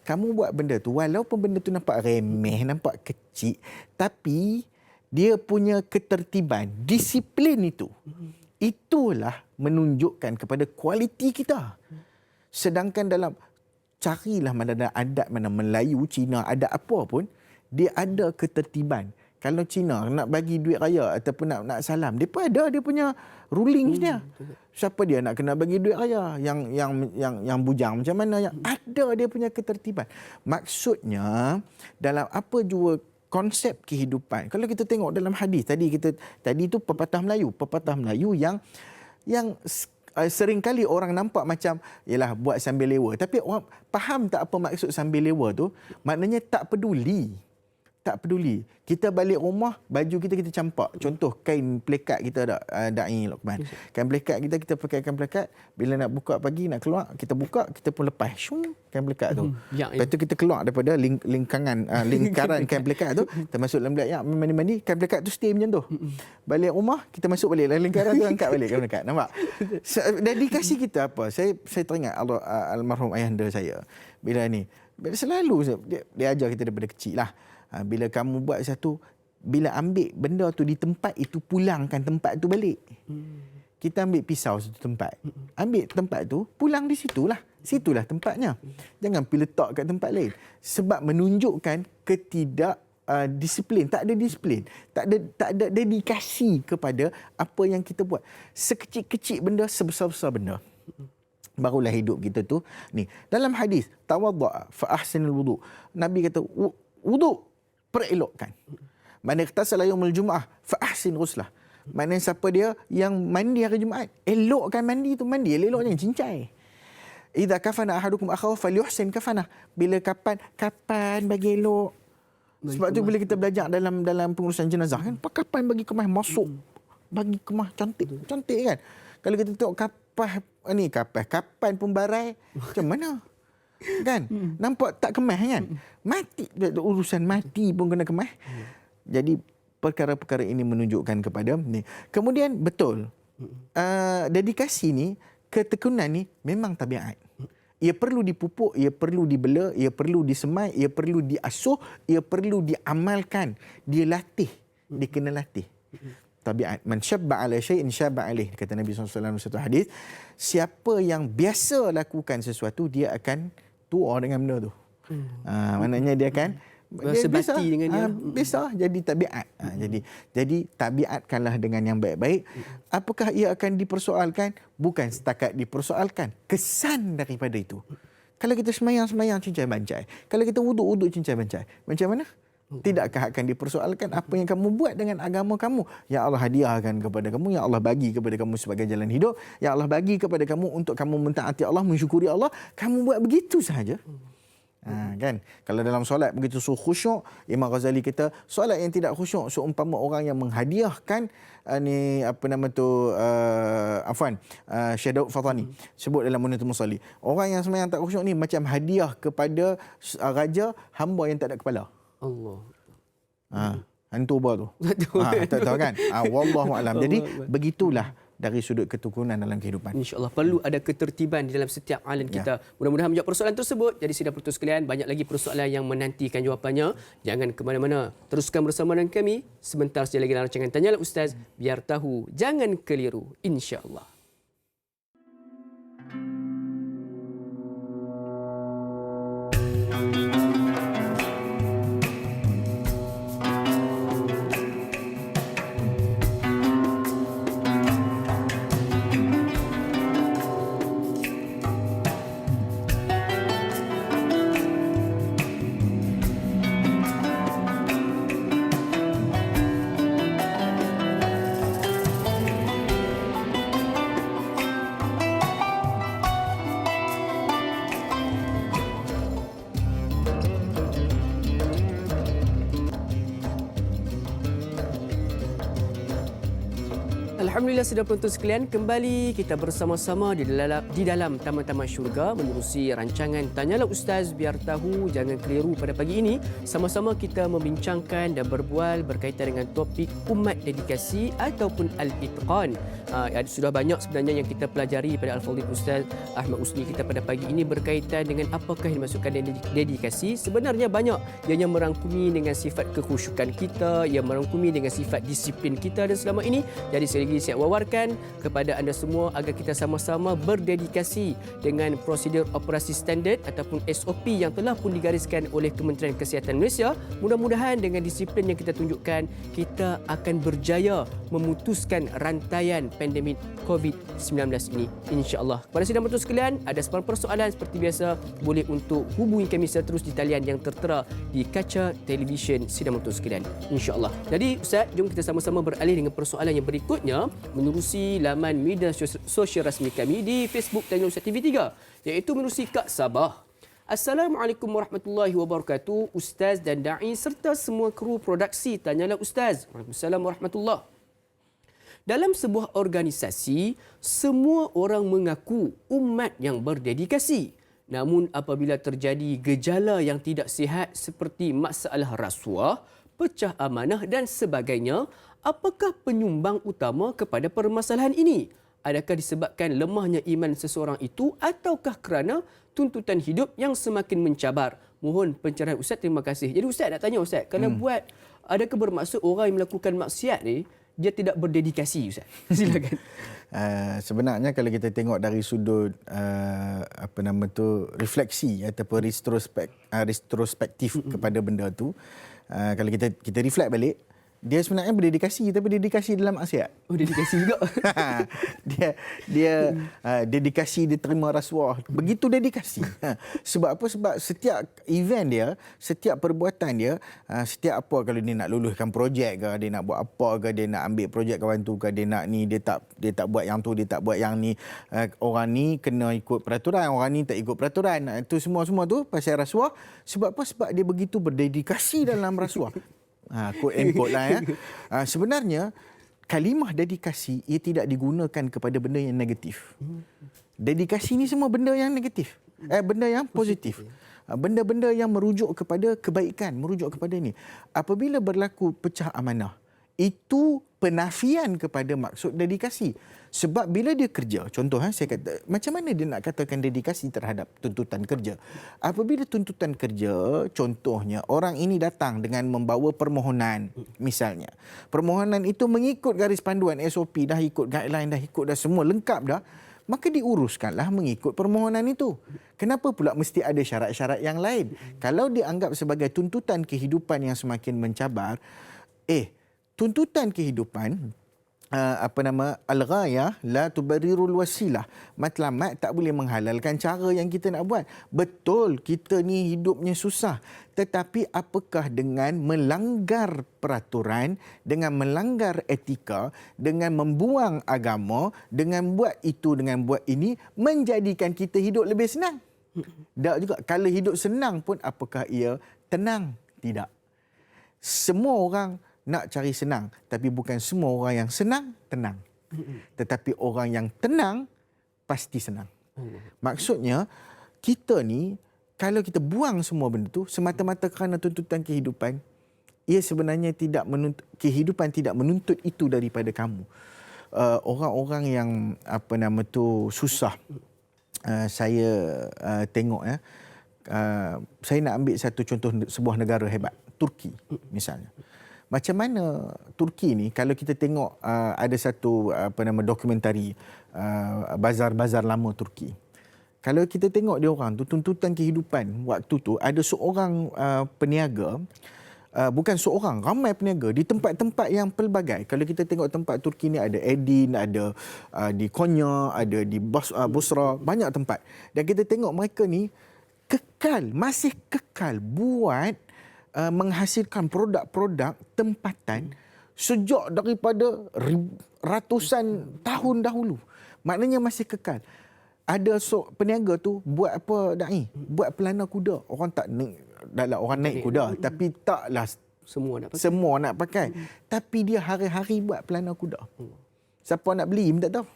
B: kamu buat benda tu, walaupun benda tu nampak remeh, nampak kecil, tapi dia punya ketertiban, disiplin itu, itulah menunjukkan kepada kualiti kita. Sedangkan dalam carilah mana ada adat mana Melayu, Cina, adat apa pun, dia ada ketertiban. Kalau Cina nak bagi duit raya ataupun nak salam, dia pun ada dia punya ruling dia. Siapa dia nak kena bagi duit raya? Yang bujang macam mana? Yang ada dia punya ketertiban. Maksudnya dalam apa jua konsep kehidupan. Kalau kita tengok dalam hadis tadi tu pepatah Melayu yang seringkali orang nampak macam yalah buat sambil lewa, tapi orang faham tak apa maksud sambil lewa tu? Maknanya tak peduli. Kita balik rumah, baju kita campak. Contoh kain plekat kita ada Da'i Luqman. Kain plekat kita pakai kain plekat, bila nak buka pagi nak keluar, kita buka, kita pun lepas kain plekat tu. Lepas tu kita keluar daripada lingkaran kain plekat tu, kita masuk dalam bilik mandi, kain plekat tu stay macam tu. Balik rumah, kita masuk balik dalam lingkaran tu, angkat balik kain plekat. Nampak? Dedikasi kita apa? Saya teringat almarhum ayahanda saya. Bila selalu dia ajar kita daripada kecil lah. Bila kamu buat satu, bila ambil benda tu di tempat itu, pulangkan tempat tu balik. Kita ambil pisau satu tempat, ambil tempat tu, pulang di situlah tempatnya. Jangan pergi letak kat tempat lain. Sebab menunjukkan disiplin, tak ada disiplin, tak ada dedikasi kepada apa yang kita buat. Sekecil-kecil benda, sebesar-besar benda. Barulah hidup kita tu ni. Dalam hadis tawadda fa ahsinul wudu, Nabi kata wudu perelokkan. Man ightasala yaumul jumu'ah fa ahsin ghuslah. Maknanya siapa dia yang mandi hari Jumaat, elokkan mandi tu, mandi elok jangan cincai. Idza kafana ahadukum akhahu falyuhsin kafanah. Bila kapan bagi elok. Sebab tu bila kita belajar dalam pengurusan jenazah kan, kapan bagi kemah masuk, bagi kemah cantik kan. Kalau kita tengok kapan pun barai, macam mana? Kan? Nampak tak kemah kan? Mati, urusan mati pun kena kemah. Jadi perkara-perkara ini menunjukkan kepada ni. Kemudian betul, dedikasi ni, ketekunan ni memang tabiat. Ia perlu dipupuk, ia perlu dibela, ia perlu disemai, ia perlu diasuh, ia perlu diamalkan, dia latih, dia kena latih. Tabiat. Man syabba ala syai'in syabba alaih, kata Nabi SAW dalam satu hadis. Siapa yang biasa lakukan sesuatu, dia akan tua dengan benda tu. Maknanya dia akan
A: bersebati dengan dia.
B: Biasa jadi tabiat. Jadi tabiatkanlah dengan yang baik-baik. Apakah ia akan dipersoalkan? Bukan setakat dipersoalkan, kesan daripada itu. Kalau kita semayang cincai-bancai, kalau kita wuduk cincai-bancai, macam mana? Tidakkah akan dipersoalkan apa yang kamu buat dengan agama kamu? Ya Allah hadiahkan kepada kamu, ya Allah bagi kepada kamu sebagai jalan hidup, ya Allah bagi kepada kamu untuk kamu mentaati Allah, mensyukuri Allah, kamu buat begitu sahaja. Kan? Kalau dalam solat begitu khusyuk, Imam Ghazali kata solat yang tidak khusyuk seumpama orang yang menghadiahkan Syekh Daud Fathani sebut dalam Munatul Musalli. Orang yang sembahyang tak khusyuk ni macam hadiah kepada raja hamba yang tak ada kepala.
A: Allah.
B: Hantu apa tu? Tak tahu kan? Wallahu a'lam. Jadi begitulah dari sudut ketukunan dalam kehidupan.
A: InsyaAllah perlu ada ketertiban di dalam setiap alam kita. Mudah-mudahan menjawab persoalan tersebut. Jadi sidang penonton sekalian, banyak lagi persoalan yang menantikan jawapannya. Jangan ke mana-mana. Teruskan bersama dengan kami. Sebentar saja lagi dalam rancangan Tanyalah Ustaz. Biar tahu, jangan keliru. InsyaAllah. Alhamdulillah sedang penonton sekalian, kembali kita bersama-sama di dalam Taman-Taman Syurga menerusi rancangan Tanyalah Ustaz Biar Tahu Jangan Keliru. Pada pagi ini sama-sama kita membincangkan dan berbual berkaitan dengan topik umat dedikasi ataupun al-itqan. Sudah banyak sebenarnya yang kita pelajari pada Al-Fadhil Ustaz Ahmad Usni kita pada pagi ini berkaitan dengan apakah yang dimaksudkan dedikasi. Sebenarnya banyak yang merangkumi dengan sifat kekhusyukan kita, yang merangkumi dengan sifat disiplin kita dan selama ini. Jadi sekali lagi saya wawarkan kepada anda semua agar kita sama-sama berdedikasi dengan prosedur operasi standard ataupun SOP yang telah pun digariskan oleh Kementerian Kesihatan Malaysia. Mudah-mudahan dengan disiplin yang kita tunjukkan, kita akan berjaya memutuskan rantaian pandemik COVID-19 ini, insya-Allah. Kepada sidang penonton sekalian, ada sebarang persoalan seperti biasa boleh untuk hubungi kami secara terus di talian yang tertera di kaca televisyen sidang penonton sekalian, insya-Allah. Jadi Ustaz, jom kita sama-sama beralih dengan persoalan yang berikutnya menerusi laman media sosial rasmi kami di Facebook Tanyalah Ustaz TV3, iaitu menerusi Kak Sabah. Assalamualaikum warahmatullahi wabarakatuh, Ustaz dan Da'i serta semua kru produksi Tanyalah Ustaz. Waalaikumsalam warahmatullahi. Dalam sebuah organisasi, semua orang mengaku umat yang berdedikasi. Namun apabila terjadi gejala yang tidak sihat seperti masalah rasuah, pecah amanah dan sebagainya, apakah penyumbang utama kepada permasalahan ini? Adakah disebabkan lemahnya iman seseorang itu ataukah kerana tuntutan hidup yang semakin mencabar? Mohon pencerahan Ustaz, terima kasih. Jadi Ustaz nak tanya Ustaz, kalau adakah bermaksud orang yang melakukan maksiat ni dia tidak berdedikasi, Ustaz? Silakan.
B: Sebenarnya kalau kita tengok dari sudut refleksi ataupun retrospektif kepada benda tu, kalau kita reflect balik, dia sebenarnya berdedikasi tapi dedikasi dalam maksiat.
A: Oh, dedikasi juga.
B: dia dedikasi dia terima rasuah. Begitu dedikasi. Sebab apa? Sebab setiap event dia, setiap perbuatan dia, setiap apa, kalau dia nak luluskan projek ke, dia nak buat apa ke, dia nak ambil projek kawan tu ke, dia nak ni, dia tak buat yang tu, dia tak buat yang ni. Orang ni kena ikut peraturan, orang ni tak ikut peraturan. Itu semua tu pasal rasuah. Sebab apa? Sebab dia begitu berdedikasi dalam rasuah. Quote and quote lah ya. Sebenarnya kalimah dedikasi ia tidak digunakan kepada benda yang negatif. Dedikasi ni semua benda yang negatif. Benda yang positif. Benda-benda yang merujuk kepada kebaikan, merujuk kepada ni. Apabila berlaku pecah amanah, itu penafian kepada maksud dedikasi. Sebab bila dia kerja, contoh saya kata, macam mana dia nak katakan dedikasi terhadap tuntutan kerja? Apabila tuntutan kerja, contohnya orang ini datang dengan membawa permohonan, misalnya. Permohonan itu mengikut garis panduan SOP, dah ikut guideline, dah ikut dah semua lengkap dah, maka diuruskanlah mengikut permohonan itu. Kenapa pula mesti ada syarat-syarat yang lain? Kalau dianggap sebagai tuntutan kehidupan yang semakin mencabar, tuntutan kehidupan, al-ghayah la tubarrirul wasilah. Matlamat tak boleh menghalalkan cara yang kita nak buat. Betul, kita ni hidupnya susah. Tetapi apakah dengan melanggar peraturan, dengan melanggar etika, dengan membuang agama, dengan buat itu, dengan buat ini, menjadikan kita hidup lebih senang? Tak juga. Kalau hidup senang pun apakah ia tenang? Tidak. Semua orang nak cari senang, tapi bukan semua orang yang senang tenang. Tetapi orang yang tenang pasti senang. Maksudnya kita ni kalau kita buang semua benda tu semata-mata kerana tuntutan kehidupan, ia sebenarnya kehidupan tidak menuntut itu daripada kamu. Orang-orang yang susah, saya tengok saya nak ambil satu contoh sebuah negara hebat, Turki misalnya. Macam mana Turki ni, kalau kita tengok ada satu dokumentari bazar-bazar lama Turki. Kalau kita tengok dia orang tu, tuntutan kehidupan waktu tu, ada seorang peniaga, bukan seorang, ramai peniaga di tempat-tempat yang pelbagai. Kalau kita tengok tempat Turki ni ada Edin, ada di Konya, ada di Basra, banyak tempat. Dan kita tengok mereka ni masih kekal buat menghasilkan produk-produk tempatan sejak daripada ratusan tahun dahulu. Maknanya masih kekal. Ada peniaga tu buat apa Dai? Buat pelana kuda. Orang tak orang naik kuda, tapi taklah semua nak pakai. Tapi dia hari-hari buat pelana kuda. Siapa nak beli pun tak tahu.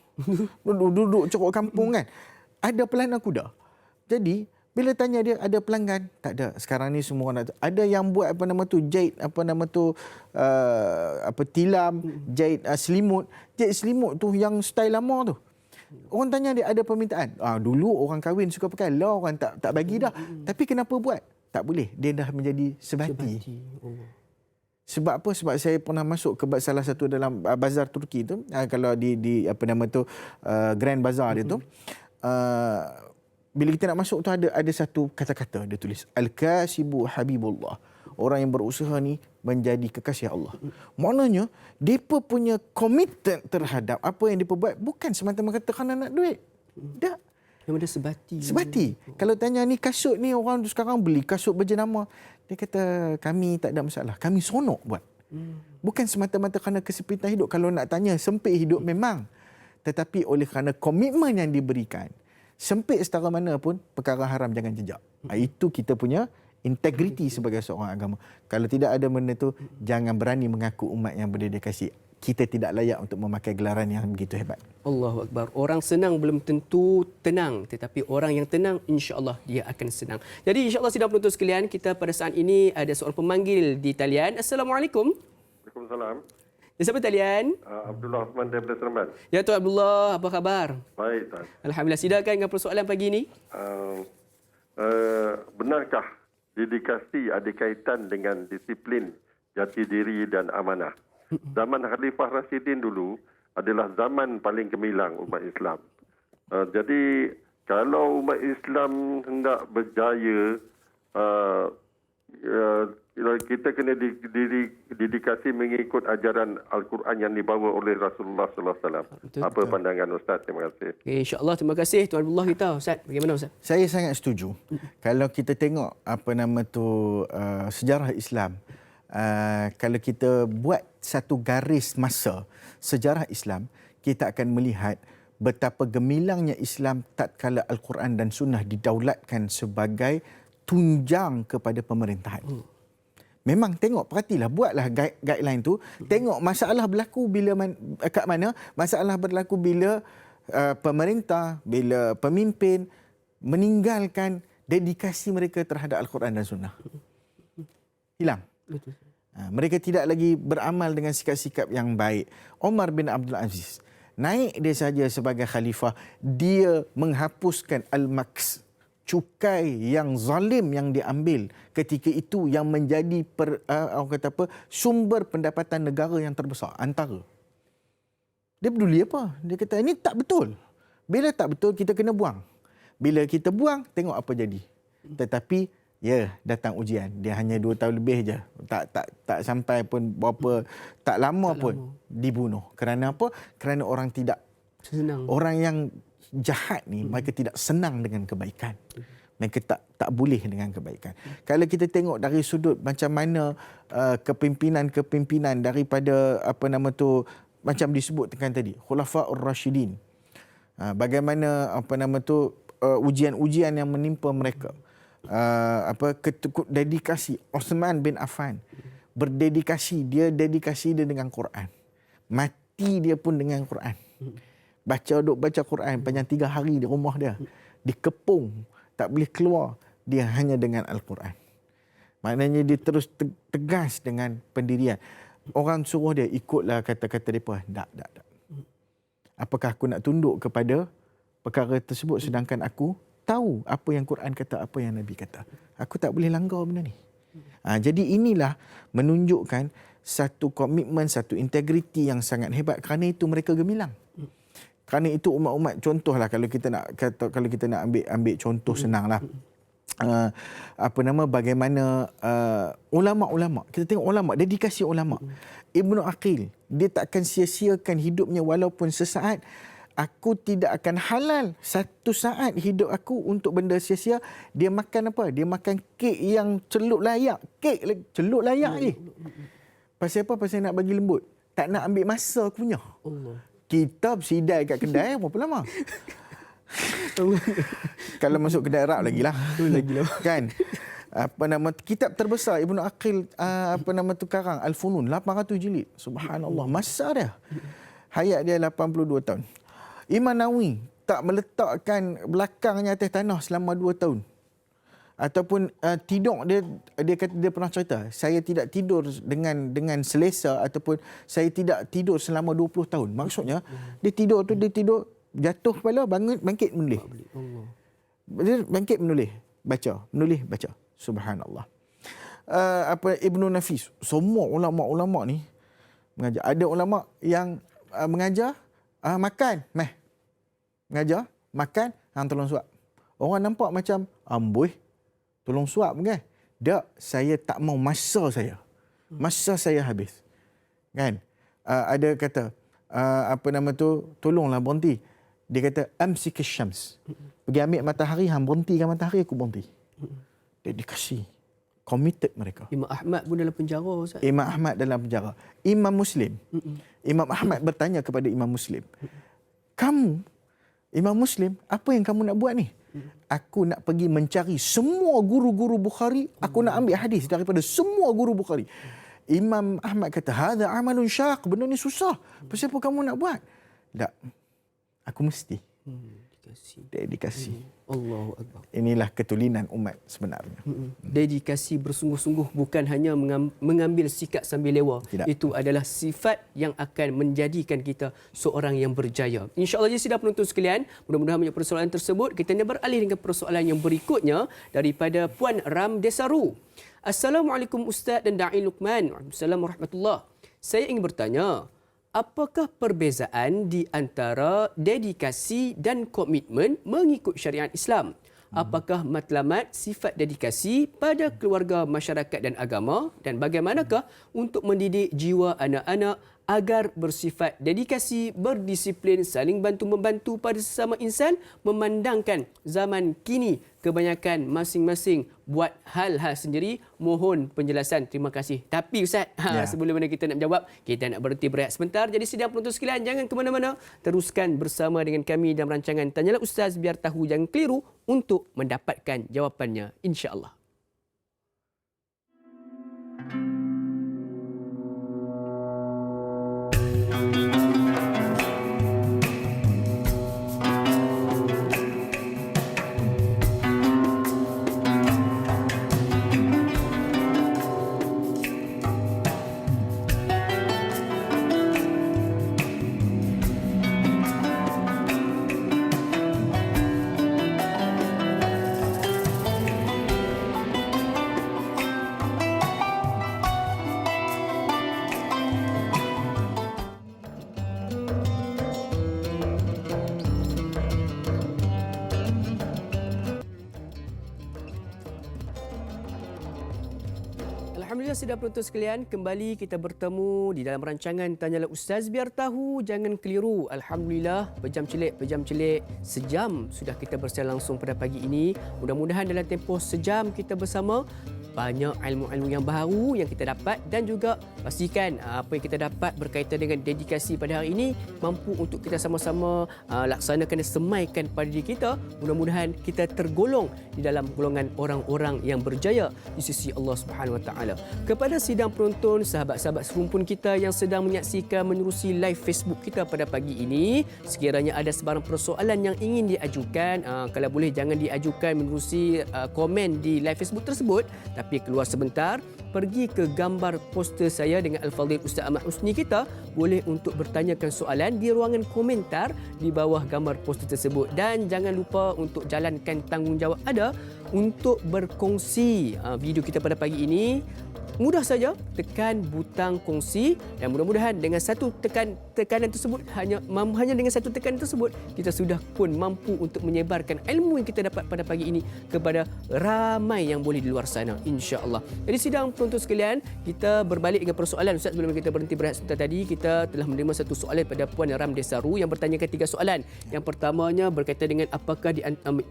B: Duduk ceruk kampung kan. Ada pelana kuda. Jadi bila tanya dia ada pelanggan, tak ada. Sekarang ni semua orang nak. Ada yang buat jahit tilam, jahit selimut. Jahit selimut tu yang style lama tu. Orang tanya dia ada permintaan. Dulu orang kahwin suka pakai, lah orang tak bagi dah. Tapi kenapa buat? Tak boleh. Dia dah menjadi sebati. Sebab apa? Sebab saya pernah masuk ke salah satu dalam bazar Turki tu, kalau di Grand Bazaar dia tu. Bila kita nak masuk tu ada satu kata-kata dia tulis, Al-Kasibu Habibullah. Orang yang berusaha ni menjadi kekasih Allah. Maknanya, mereka punya komitmen terhadap apa yang mereka buat bukan semata-mata kerana nak duit. Tak.
A: Yang ada sebati.
B: Sebati. Kalau tanya ni kasut ni, orang sekarang beli kasut berjenama. Dia kata, kami tak ada masalah. Kami seronok buat. Bukan semata-mata kerana kesempitan hidup. Kalau nak tanya, sempit hidup memang. Tetapi oleh kerana komitmen yang diberikan, sempit setara mana pun, perkara haram jangan jejak. Itu kita punya integriti sebagai seorang agama. Kalau tidak ada benda tu, jangan berani mengaku umat yang berdedikasi. Kita tidak layak untuk memakai gelaran yang begitu hebat.
A: Allahu Akbar. Orang senang belum tentu tenang. Tetapi orang yang tenang, insya-Allah dia akan senang. Jadi insya-Allah sidang penonton sekalian, kita pada saat ini ada seorang pemanggil di talian. Assalamualaikum.
C: Waalaikumsalam.
A: Ya, siapa talian?
C: Abdullah Osman daripada Seremban.
A: Ya, Tuan Abdullah, apa khabar?
C: Baik, Tuan.
A: Alhamdulillah. Silakan dengan persoalan pagi ini.
C: Benarkah dedikasi ada kaitan dengan disiplin, jati diri dan amanah? Zaman Khalifah Rashidin dulu adalah zaman paling gemilang umat Islam. Jadi kalau umat Islam hendak berjaya, kita kena dedikasi mengikut ajaran Al-Quran yang dibawa oleh Rasulullah sallallahu alaihi wasallam. Apa pandangan Ustaz? Terima kasih.
A: Okay, insya-Allah, terima kasih Tuan Abdullah kita. Ustaz, bagaimana Ustaz?
B: Saya sangat setuju. Kalau kita tengok sejarah Islam, kalau kita buat satu garis masa sejarah Islam, kita akan melihat betapa gemilangnya Islam tatkala Al-Quran dan Sunnah didaulatkan sebagai tunjang kepada pemerintahan. Memang tengok, perhatilah, buatlah guideline tu. Tengok masalah berlaku kat mana, masalah berlaku bila pemerintah, bila pemimpin meninggalkan dedikasi mereka terhadap Al-Quran dan Sunnah. Hilang. Mereka tidak lagi beramal dengan sikap-sikap yang baik. Omar bin Abdul Aziz, naik dia saja sebagai khalifah, dia menghapuskan al-maks, cukai yang zalim yang diambil ketika itu yang menjadi sumber pendapatan negara yang terbesar antara. Dia peduli apa? Dia kata ini tak betul. Bila tak betul, kita kena buang. Bila kita buang, tengok apa jadi. Tetapi datang ujian. Dia hanya 2 tahun lebih je. Tak sampai pun berapa, tak lama pun dibunuh. Kerana apa? Kerana orang tidak senang. Orang yang jahat ni, mereka tidak senang dengan kebaikan. Mereka tak boleh dengan kebaikan. Kalau kita tengok dari sudut macam mana kepimpinan daripada macam disebutkan tadi, Khulafaur Rashidin. Bagaimana ujian-ujian yang menimpa mereka. Dedikasi Uthman bin Affan berdedikasi, dia dengan Quran, mati dia pun dengan Quran, baca Quran panjang 3 hari di rumah dia, dikepung, tak boleh keluar, dia hanya dengan Al-Quran. Maknanya dia terus tegas dengan pendirian. Orang suruh dia ikutlah kata-kata mereka, tak. Apakah aku nak tunduk kepada perkara tersebut sedangkan aku tahu apa yang Quran kata, apa yang Nabi kata. Aku tak boleh langgar benda ni. Jadi inilah menunjukkan satu komitmen, satu integriti yang sangat hebat. Kerana itu mereka gemilang. Kerana itu umat-umat, contohlah kalau kita nak ambil contoh senanglah. Bagaimana ulama-ulama. Kita tengok ulama, dedikasi ulama. Ibnu Aqil, dia takkan sia-siakan hidupnya walaupun sesaat. Aku tidak akan halal satu saat hidup aku untuk benda sia-sia. Dia makan apa? Dia makan kek yang celup layak. Celup layak ni. Pasal apa? Pasal nak bagi lembut. Tak nak ambil masa aku punya. Kita bersidai kat kedai berapa lama? Kalau masuk kedai Arab lagilah. Kan? Kitab terbesar Ibnu Aqil karang Al-Funun 800 jilid. Subhanallah, masa dia. Hayat dia 82 tahun. Imam Nawawi tak meletakkan belakangnya atas tanah selama 2 tahun. Ataupun tidur, dia kata, dia pernah cerita, saya tidak tidur dengan selesa, ataupun saya tidak tidur selama 20 tahun. Maksudnya dia tidur jatuh kepala, bangun, bangkit menulis. Dia bangkit menulis, baca. Subhanallah. Ibnu Nafis, semua ulama-ulama ni mengajar. Ada ulama yang mengajar makan, mengajar makan, hang tolong suap. Orang nampak macam amboi, tolong suap kan? Tak, saya tak mau, masa saya habis. Kan? Ada kata tolonglah berhenti. Dia kata amsik syams. Pergi ambil matahari, hang berhentikan matahari, aku berhenti. Dedikasi, committed mereka.
A: Imam Ahmad pun dalam penjara, Ustaz.
B: Imam Ahmad dalam penjara. Imam Muslim. Imam Ahmad bertanya kepada Imam Muslim, kamu, Imam Muslim, apa yang kamu nak buat ni? Aku nak pergi mencari semua guru-guru Bukhari. Aku nak ambil hadis daripada semua guru Bukhari. Imam Ahmad kata, hadza amalun syaq. Benda ni susah. Pasal apa kamu nak buat? Tak. Aku mesti. Dedikasi.
A: Allahu Akbar.
B: Inilah ketulinan umat sebenarnya.
A: Dedikasi bersungguh-sungguh, bukan hanya mengambil sikap sambil lewa.
B: Tidak.
A: Itu adalah sifat yang akan menjadikan kita seorang yang berjaya. InsyaAllah, jadi penonton sekalian, mudah-mudahan menjawab persoalan tersebut. Kita nak beralih dengan persoalan yang berikutnya daripada Puan Ram Desaru. Assalamualaikum Ustaz dan Da'i Luqman. Waalaikumsalam warahmatullahi. Saya ingin bertanya, apakah perbezaan di antara dedikasi dan komitmen mengikut syariat Islam? Apakah matlamat sifat dedikasi pada keluarga, masyarakat dan agama? Dan bagaimanakah untuk mendidik jiwa anak-anak agar bersifat dedikasi, berdisiplin, saling bantu-membantu pada sesama insan, memandangkan zaman kini kebanyakan masing-masing buat hal-hal sendiri? Mohon penjelasan. Terima kasih. Tapi Ustaz, sebelum mana kita nak menjawab, kita nak berhenti berehat sebentar. Jadi sidang penonton sekalian, jangan ke mana-mana. Teruskan bersama dengan kami dalam rancangan Tanyalah Ustaz, biar tahu jangan keliru untuk mendapatkan jawapannya, insya-Allah. Alhamdulillah, sidang penonton sekalian, kembali kita bertemu di dalam rancangan Tanyalah Ustaz, biar tahu jangan keliru. Alhamdulillah, pejam celik sejam sudah kita bersiaran langsung pada pagi ini. Mudah-mudahan dalam tempoh sejam kita bersama, banyak ilmu-ilmu yang baru yang kita dapat dan juga pastikan apa yang kita dapat berkaitan dengan dedikasi pada hari ini mampu untuk kita sama-sama laksanakan dan semaikan pada diri kita. Mudah-mudahan kita tergolong di dalam golongan orang-orang yang berjaya di sisi Allah Subhanahu Wa Taala. Kepada sidang penonton, sahabat-sahabat serumpun kita yang sedang menyaksikan menerusi live Facebook kita pada pagi ini, sekiranya ada sebarang persoalan yang ingin diajukan, kalau boleh jangan diajukan menerusi komen di live Facebook tersebut, tapi keluar sebentar, pergi ke gambar poster saya dengan Al-Fadhil Ustaz Ahmad Husni kita, boleh untuk bertanyakan soalan di ruangan komentar di bawah gambar poster tersebut. Dan jangan lupa untuk jalankan tanggungjawab anda untuk berkongsi video kita pada pagi ini. Mudah saja, tekan butang kongsi dan mudah-mudahan dengan satu tekanan tersebut, hanya dengan satu tekanan tersebut, kita sudah pun mampu untuk menyebarkan ilmu yang kita dapat pada pagi ini kepada ramai yang boleh di luar sana, insya-Allah. Jadi sidang penonton sekalian, kita berbalik dengan persoalan. Ustaz, sebelum kita berhenti berehat sebentar tadi, kita telah menerima satu soalan pada Puan Ram Desaru yang bertanyakan 3 soalan. Yang pertamanya berkaitan dengan apakah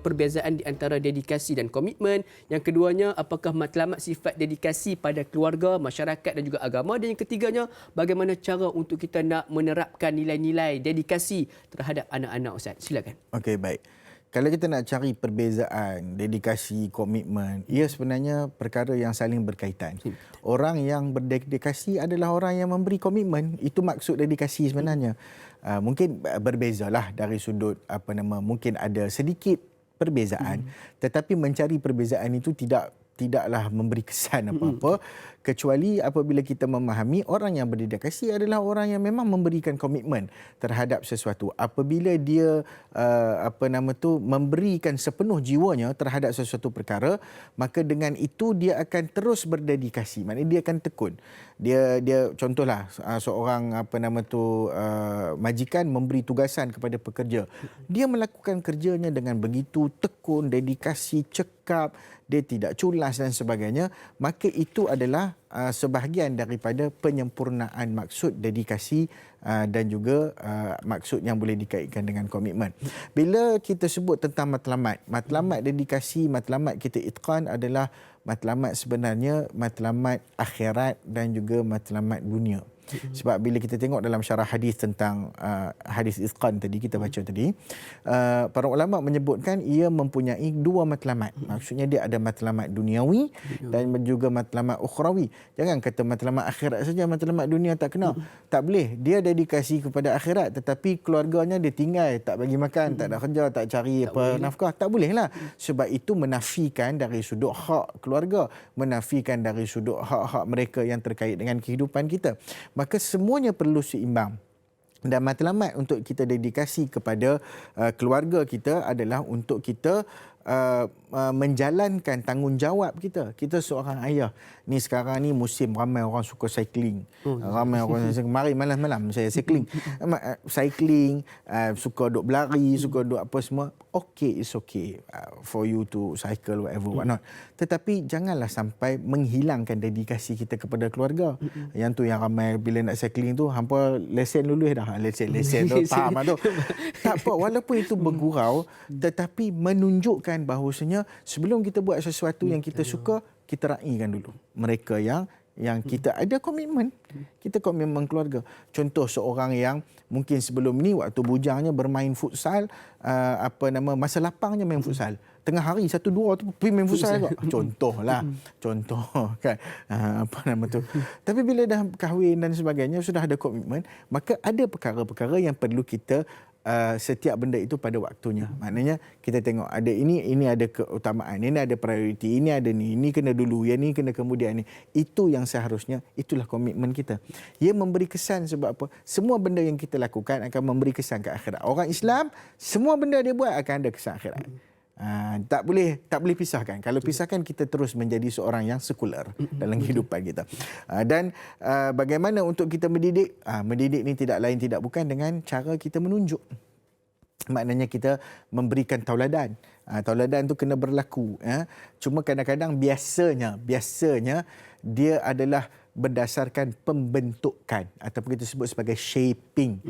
A: perbezaan di antara dedikasi dan komitmen. Yang keduanya, apakah matlamat sifat dedikasi pada keluarga, masyarakat dan juga agama. Dan yang ketiganya, bagaimana cara untuk kita nak menerapkan nilai-nilai dedikasi terhadap anak-anak, Ustaz. Silakan.
B: Okey, baik. Kalau kita nak cari perbezaan dedikasi, komitmen, ia sebenarnya perkara yang saling berkaitan. Orang yang berdedikasi adalah orang yang memberi komitmen. Itu maksud dedikasi sebenarnya. Mungkin berbezalah dari sudut mungkin ada sedikit perbezaan, tetapi mencari perbezaan itu tidaklah memberi kesan apa-apa, kecuali apabila kita memahami orang yang berdedikasi adalah orang yang memang memberikan komitmen terhadap sesuatu. Apabila dia memberikan sepenuh jiwanya terhadap sesuatu perkara, maka dengan itu dia akan terus berdedikasi. Maknanya dia akan tekun. Dia contohlah seorang majikan memberi tugasan kepada pekerja. Dia melakukan kerjanya dengan begitu tekun, dedikasi, cekap, dia tidak culas dan sebagainya, maka itu adalah sebahagian daripada penyempurnaan maksud dedikasi dan juga maksud yang boleh dikaitkan dengan komitmen. Bila kita sebut tentang matlamat dedikasi, matlamat kita itqan adalah matlamat sebenarnya matlamat akhirat dan juga matlamat dunia. Sebab bila kita tengok dalam syarah hadis tentang hadis itqan tadi kita baca tadi, para ulama menyebutkan ia mempunyai 2 matlamat. Maksudnya dia ada matlamat duniawi dan juga matlamat ukhrawi. Jangan kata matlamat akhirat saja, matlamat dunia tak kena. Tak boleh. Dia dedikasi kepada akhirat tetapi keluarganya dia tinggal, tak bagi makan, tak ada kerja, tak cari nafkah. Tak bolehlah. Sebab itu menafikan dari sudut hak keluarga, menafikan dari sudut hak-hak mereka yang terkait dengan kehidupan kita. Maka semuanya perlu seimbang. Dan matlamat untuk kita dedikasi kepada keluarga kita adalah untuk kita menjalankan tanggungjawab kita. Kita seorang ayah. Ni sekarang ni musim ramai orang suka cycling. Ramai orang mari malam-malam saya cycling. Cycling, suka duk berlari, suka duk apa semua. Okay, it's okay for you to cycle whatever whatnot. Tetapi janganlah sampai menghilangkan dedikasi kita kepada keluarga. Yang tu yang ramai bila nak cycling tu hampa lesen lulus dah. Lesen tu faham tu. Tak apa, walaupun itu bergurau tetapi menunjukkan bahawasanya sebelum kita buat sesuatu yang kita suka, kita raikan dulu mereka yang kita ada komitmen. Kita komitmen keluarga. Contoh seorang yang mungkin sebelum ni waktu bujangnya bermain futsal, masa lapangnya main futsal. Tengah hari 1-2 tu pergi main futsal juga. Contoh kan. Tapi bila dah kahwin dan sebagainya, sudah ada komitmen, maka ada perkara-perkara yang perlu kita setiap benda itu pada waktunya. Maknanya kita tengok ada ini ada keutamaan, ini ada prioriti, ini ada ini kena dulu, yang ni kena kemudian ni. Itu yang seharusnya, itulah komitmen kita. Ia memberi kesan sebab apa? Semua benda yang kita lakukan akan memberi kesan ke akhirat. Orang Islam, semua benda dia buat akan ada kesan akhirat. Tak boleh pisahkan. Kalau pisahkan, kita terus menjadi seorang yang sekular dalam kehidupan kita. Dan bagaimana untuk kita mendidik? Mendidik ni tidak lain tidak bukan dengan cara kita menunjuk. Maknanya kita memberikan tauladan. Tauladan tu kena berlaku. Cuma kadang-kadang biasanya dia adalah berdasarkan pembentukan ataupun kita sebut sebagai shaping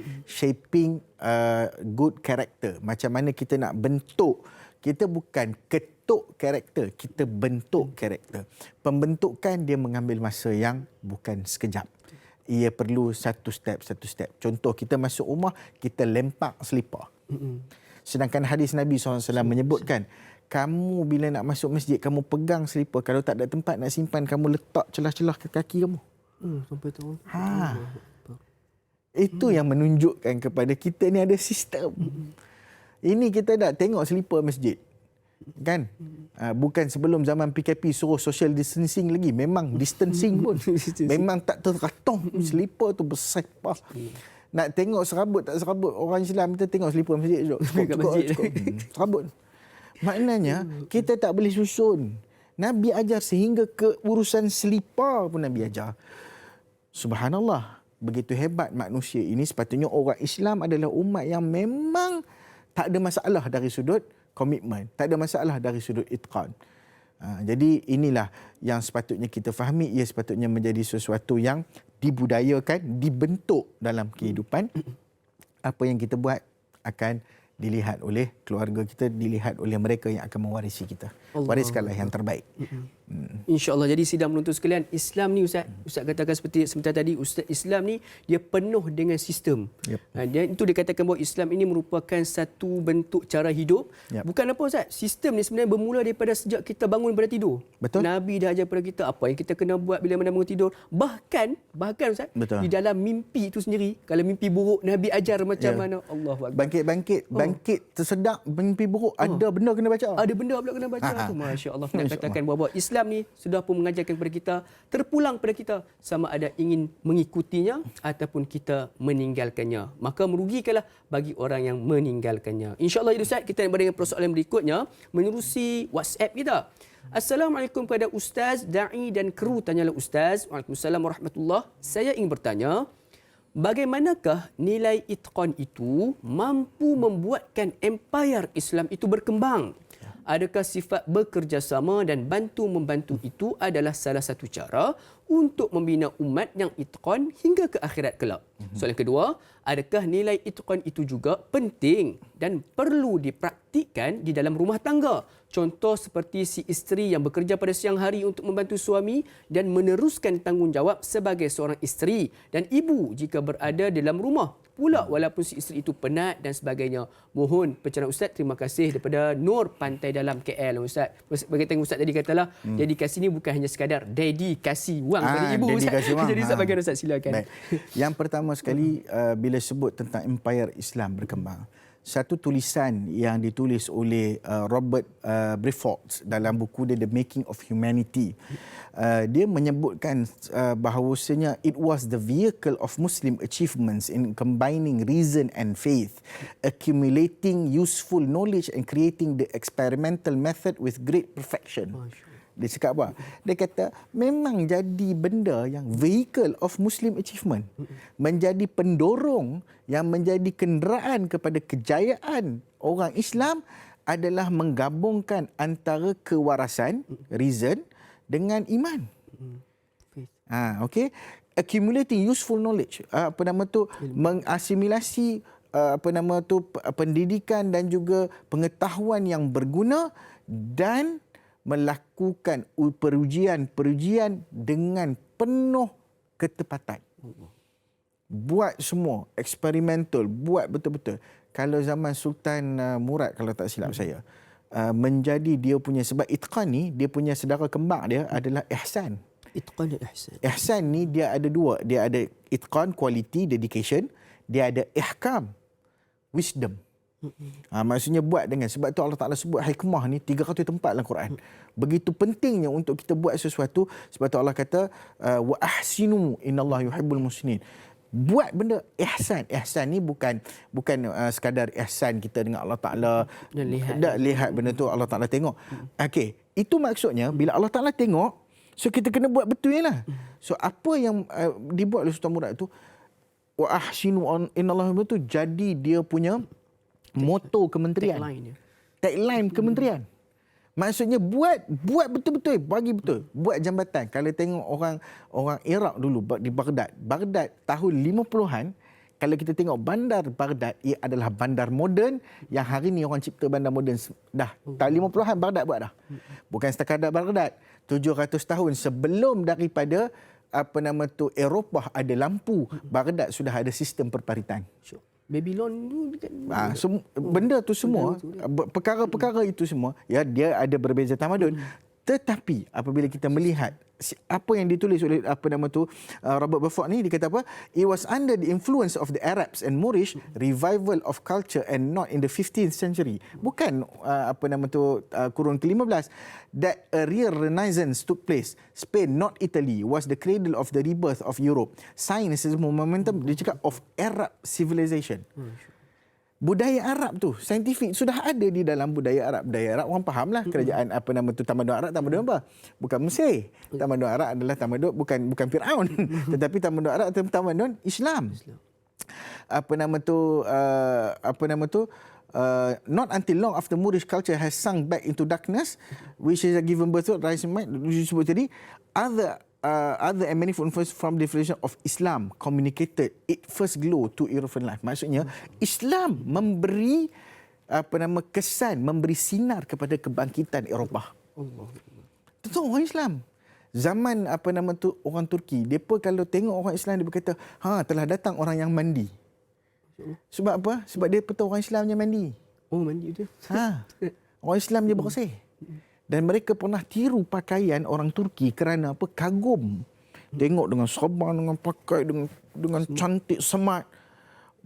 B: good character. Macam mana kita nak bentuk. Kita bukan ketuk bentuk karakter. Kita bentuk karakter. Pembentukan dia mengambil masa yang bukan sekejap. Ia perlu satu step. Contoh, kita masuk rumah, kita lempak selipar. Sedangkan hadis Nabi SAW menyebutkan, kamu bila nak masuk masjid, kamu pegang selipar. Kalau tak ada tempat nak simpan, kamu letak celah-celah ke kaki kamu.
A: Sampai tahu.
B: Itu yang menunjukkan kepada kita ni ada sistem. Ini kita dah tengok selipar masjid. Kan? Bukan sebelum zaman PKP suruh social distancing lagi. Memang distancing pun. Memang tak terkatung. Selipar tu besar. Nak tengok serabut tak serabut. Orang Islam kita tengok selipar masjid. Cukup. Serabut. Maknanya kita tak boleh susun. Nabi ajar sehingga ke urusan selipar pun Nabi ajar. Subhanallah. Begitu hebat manusia ini. Sepatutnya orang Islam adalah umat yang memang tak ada masalah dari sudut komitmen. Tak ada masalah dari sudut itqan. Jadi inilah yang sepatutnya kita fahami. Ia sepatutnya menjadi sesuatu yang dibudayakan, dibentuk dalam kehidupan. Apa yang kita buat akan dilihat oleh keluarga kita, dilihat oleh mereka yang akan mewarisi kita. Wariskanlah yang terbaik.
A: InsyaAllah. Jadi sidang penonton sekalian, Islam ni Ustaz katakan seperti sebentar tadi, Ustaz, Islam ni dia penuh dengan sistem. Dan itu dikatakan bahawa Islam ini merupakan satu bentuk cara hidup. Bukan apa Ustaz, sistem ni sebenarnya bermula daripada sejak kita bangun daripada tidur.
B: Betul.
A: Nabi dah ajar kepada kita apa yang kita kena buat bila mana bangun tidur. Bahkan Ustaz,
B: betul,
A: di dalam mimpi itu sendiri, kalau mimpi buruk Nabi ajar macam mana. Allahu Akbar.
B: Bangkit tersedak, mimpi buruk, ada benda kena baca.
A: Ada benda pula kena baca. Masya-Allah. Nak katakan bahawa Islam ni sudah pun mengajarkan kepada kita, terpulang pada kita sama ada ingin mengikutinya ataupun kita meninggalkannya. Maka merugikanlah bagi orang yang meninggalkannya. InsyaAllah ya Ustaz, kita nak dengan persoalan berikutnya menerusi WhatsApp kita. Assalamualaikum kepada Ustaz, Da'i dan kru. Tanyalah Ustaz. Waalaikumsalam warahmatullahi. Saya ingin bertanya, bagaimanakah nilai itqan itu mampu membuatkan empayar Islam itu berkembang? Adakah sifat bekerjasama dan bantu-membantu itu adalah salah satu cara untuk membina umat yang itqan hingga ke akhirat kelak? Soalan kedua, adakah nilai itqan itu juga penting dan perlu dipraktikkan di dalam rumah tangga? Contoh seperti si isteri yang bekerja pada siang hari untuk membantu suami dan meneruskan tanggungjawab sebagai seorang isteri, dan ibu jika berada dalam rumah pula walaupun si isteri itu penat dan sebagainya. Mohon pencerahan Ustaz. Terima kasih daripada Nur Pantai Dalam KL Ustaz. Bagaimana Ustaz tadi katalah, dedikasi ini bukan hanya sekadar dedikasi wang pada ibu Ustaz. Jadi Ustaz bagaimana Ustaz, silakan.
B: Baik. Yang pertama sekali, bila sebut tentang empayar Islam berkembang, satu tulisan yang ditulis oleh Robert Briffords dalam buku dia The Making of Humanity, dia menyebutkan bahawasanya it was the vehicle of Muslim achievements in combining reason and faith, accumulating useful knowledge and creating the experimental method with great perfection. Dia cakap apa? Dia kata memang jadi benda yang vehicle of Muslim achievement, menjadi pendorong yang menjadi kenderaan kepada kejayaan orang Islam adalah menggabungkan antara kewarasan, reason, dengan iman. Okey, accumulating useful knowledge, mengasimilasi pendidikan dan juga pengetahuan yang berguna, dan melakukan perujian dengan penuh ketepatan. Buat semua eksperimental, buat betul-betul. Kalau zaman Sultan Murad, kalau tak silap saya, menjadi dia punya, sebab itqan ni dia punya saudara kembar dia adalah ihsan.
A: Itqan dan ihsan.
B: Ihsan ni dia ada dua. Dia ada itqan, quality, dedication. Dia ada ihkam, wisdom. Maksudnya buat dengan, sebab tu Allah Ta'ala sebut hikmah ni 300 tempat dalam Quran. Begitu pentingnya untuk kita buat sesuatu. Sebab tu Allah kata wa ahsinu innallaha yuhibbul muhsinin. Buat benda ihsan. Ihsan ni bukan sekadar ihsan kita dengan Allah Ta'ala, lihat benda tu Allah Ta'ala tengok. Okey, itu maksudnya bila Allah Ta'ala tengok, so kita kena buat betul lah. So apa yang dibuat oleh Sultan Murad tu, wa ahsinu innallaha yuhibbul, jadi dia punya moto kementerian, tagline kementerian. Maksudnya buat betul-betul, bagi betul. Buat jambatan. Kalau tengok orang Iraq dulu di Baghdad tahun 50-an, kalau kita tengok bandar Baghdad, ia adalah bandar moden yang hari ni orang cipta bandar moden dah. Tahun 50-an Baghdad buat dah. Bukan sekadar Baghdad. 700 tahun sebelum daripada Eropah ada lampu, Baghdad sudah ada sistem perparitan.
A: Babylon tu
B: benda tu semua, perkara-perkara itu semua, ya, dia ada berbeza tamadun. Tetapi apabila kita melihat apa yang ditulis oleh Robert Beaufort ni, dia kata apa? It was under the influence of the Arabs and Moorish revival of culture and not in the 15th century. Bukan kurun ke-15 that a real renaissance took place. Spain, not Italy, was the cradle of the rebirth of Europe. Science is momentum, dia cakap of Arab civilization. Budaya Arab tu, saintifik sudah ada di dalam budaya Arab. Budaya Arab orang fahamlah kerajaan tamadun Arab, tamadun apa? Bukan Mesir. Tamadun Arab adalah tamadun bukan Firaun, tetapi tamadun Arab adalah tamadun Islam. Not until long after Moorish culture has sunk back into darkness, which is a given birth to rising might, disebut tadi, other and manifold influence from the definition of Islam communicated it first glow to European life. Maksudnya Islam memberi kesan, memberi sinar kepada kebangkitan Eropah. Tentu orang Islam. Zaman orang Turki, depa kalau tengok orang Islam dia berkata, telah datang orang yang mandi. Sebab apa? Sebab dia tahu orang Islam yang mandi.
A: Oh, mandi tu.
B: Orang Islam dia bersih. Dan mereka pernah tiru pakaian orang Turki kerana apa? Kagum. Tengok dengan sabar, dengan pakai, dengan cantik, smart.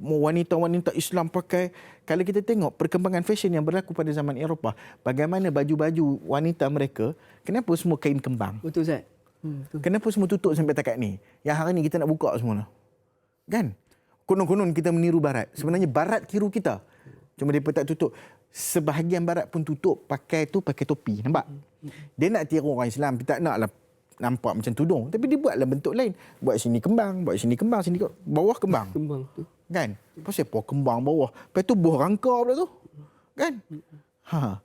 B: Wanita-wanita Islam pakai. Kalau kita tengok perkembangan fashion yang berlaku pada zaman Eropah, bagaimana baju-baju wanita mereka, kenapa semua kain kembang?
A: Betul, Ustaz.
B: Kenapa semua tutup sampai takat ni? Yang hari ni kita nak buka semua. Kan? Konon-konon kita meniru Barat. Sebenarnya Barat tiru kita. Cuma mereka tak tutup. Sebahagian Barat pun tutup, pakai topi. Nampak? Dia nak tiru orang Islam, dia tak naklah nampak macam tudung. Tapi dia buatlah bentuk lain. Buat sini kembang, sini bawah kembang.
A: Kembang tu.
B: Kan? Pasal apa kembang bawah? Lepas tu buah rangka pula tu. Kan?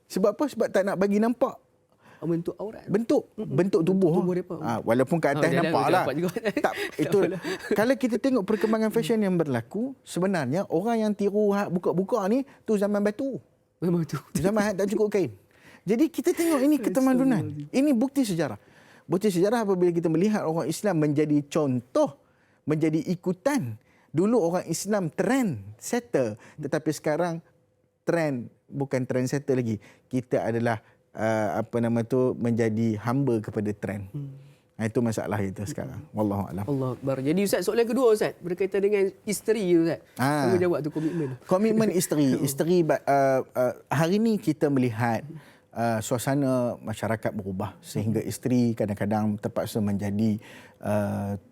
B: Sebab apa? Sebab tak nak bagi nampak
A: bentuk aurat.
B: Bentuk tubuh
A: mereka.
B: Walaupun kat atas nampaklah. Tak, itu kalau kita tengok perkembangan fashion yang berlaku, sebenarnya orang yang tiru buka-buka ni tu zaman batu. Zaman tak cukup kain. Jadi kita tengok ini ketamadunan. Ini bukti sejarah. Bukti sejarah apabila kita melihat orang Islam menjadi contoh, menjadi ikutan. Dulu orang Islam trend setter, tetapi sekarang trend bukan trend setter lagi. Kita adalah menjadi hamba kepada trend. Itu masalah kita sekarang. Wallahu a'lam.
A: Allah Akbar. Jadi Ustaz, soalan kedua Ustaz, berkaitan dengan isteri Ustaz. Kamu jawab tu komitmen.
B: Komitmen isteri. Hari ni kita melihat suasana masyarakat berubah sehingga isteri kadang-kadang terpaksa menjadi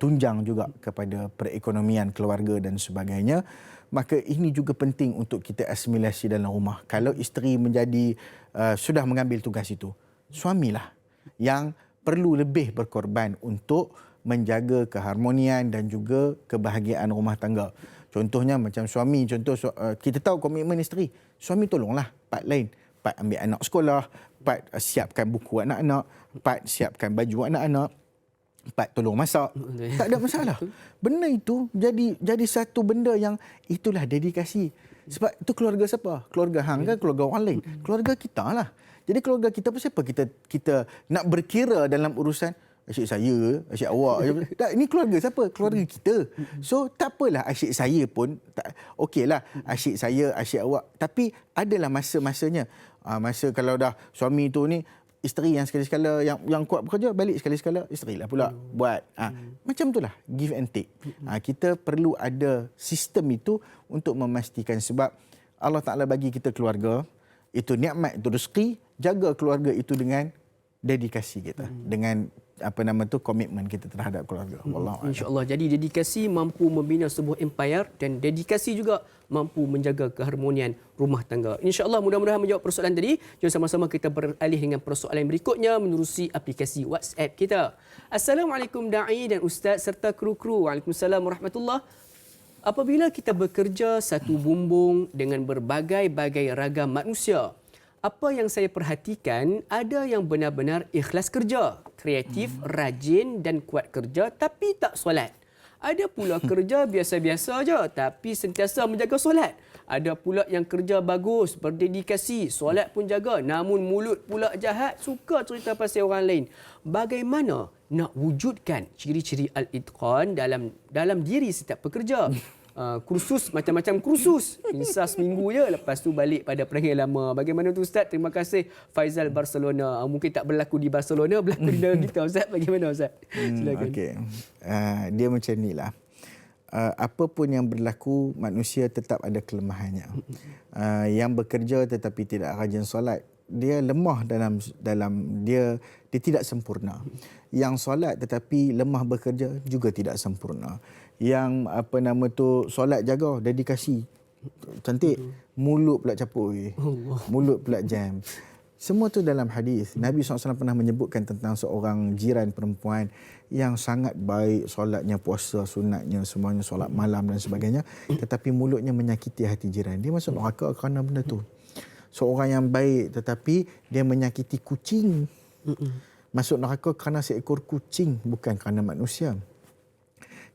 B: tunjang juga kepada perekonomian keluarga dan sebagainya. Maka ini juga penting untuk kita asimilasi dalam rumah. Kalau isteri menjadi sudah mengambil tugas itu, suamilah yang perlu lebih berkorban untuk menjaga keharmonian dan juga kebahagiaan rumah tangga. Contohnya macam suami, kita tahu komitmen isteri. Suami tolonglah part lain. Part ambil anak sekolah, part siapkan buku anak-anak, part siapkan baju anak-anak, part tolong masak. Tak ada masalah. Benda itu jadi satu benda yang itulah dedikasi. Sebab itu keluarga siapa? Keluarga hang ke keluarga orang lain? Keluarga kita lah. Jadi keluarga kita pun siapa kita nak berkira dalam urusan asyik saya, asyik awak. Tak, ini keluarga siapa? Keluarga kita. So tak apalah asyik saya pun. Okeylah asyik saya, asyik awak. Tapi adalah masa-masanya. Masa kalau dah suami tu ni, isteri yang sekali-sekala yang kuat bekerja, balik sekali-sekala isterilah pula buat. Macam itulah give and take. Kita perlu ada sistem itu untuk memastikan, sebab Allah Ta'ala bagi kita keluarga, itu nikmat, itu rezeki. Jaga keluarga itu dengan dedikasi kita, dengan komitmen kita terhadap keluarga.
A: InsyaAllah. Jadi dedikasi mampu membina sebuah empire dan dedikasi juga mampu menjaga keharmonian rumah tangga. InsyaAllah mudah-mudahan menjawab persoalan tadi. Jom sama-sama kita beralih dengan persoalan berikutnya menerusi aplikasi WhatsApp kita. Assalamualaikum Da'i dan Ustaz serta kru-kru. Waalaikumsalam warahmatullahi. Apabila kita bekerja satu bumbung dengan berbagai-bagai ragam manusia, apa yang saya perhatikan, ada yang benar-benar ikhlas kerja, kreatif, rajin dan kuat kerja tapi tak solat. Ada pula kerja biasa-biasa je tapi sentiasa menjaga solat. Ada pula yang kerja bagus, berdedikasi, solat pun jaga, namun mulut pula jahat, suka cerita pasal orang lain. Bagaimana nak wujudkan ciri-ciri al-itqan dalam diri setiap pekerja? Kursus, macam-macam kursus. Insya seminggu je, lepas tu balik pada perangai lama. Bagaimana tu Ustaz? Terima kasih Faizal Barcelona. Mungkin tak berlaku di Barcelona, berlaku di negara kita Ustaz. Bagaimana Ustaz? Silakan.
B: Okey. Dia macam ni lah. Apa pun yang berlaku, manusia tetap ada kelemahannya. Yang bekerja tetapi tidak rajin solat, dia lemah dalam dia tidak sempurna. Yang solat tetapi lemah bekerja juga tidak sempurna. Yang solat jaga, dedikasi, cantik, mulut pula capur, mulut pula jam. Semua tu dalam hadis. Nabi SAW pernah menyebutkan tentang seorang jiran perempuan yang sangat baik solatnya, puasa sunatnya, semuanya solat malam dan sebagainya, tetapi mulutnya menyakiti hati jiran. Dia masuk neraka kerana benda tu. Seorang yang baik tetapi dia menyakiti kucing. Masuk neraka kerana seekor kucing, bukan kerana manusia.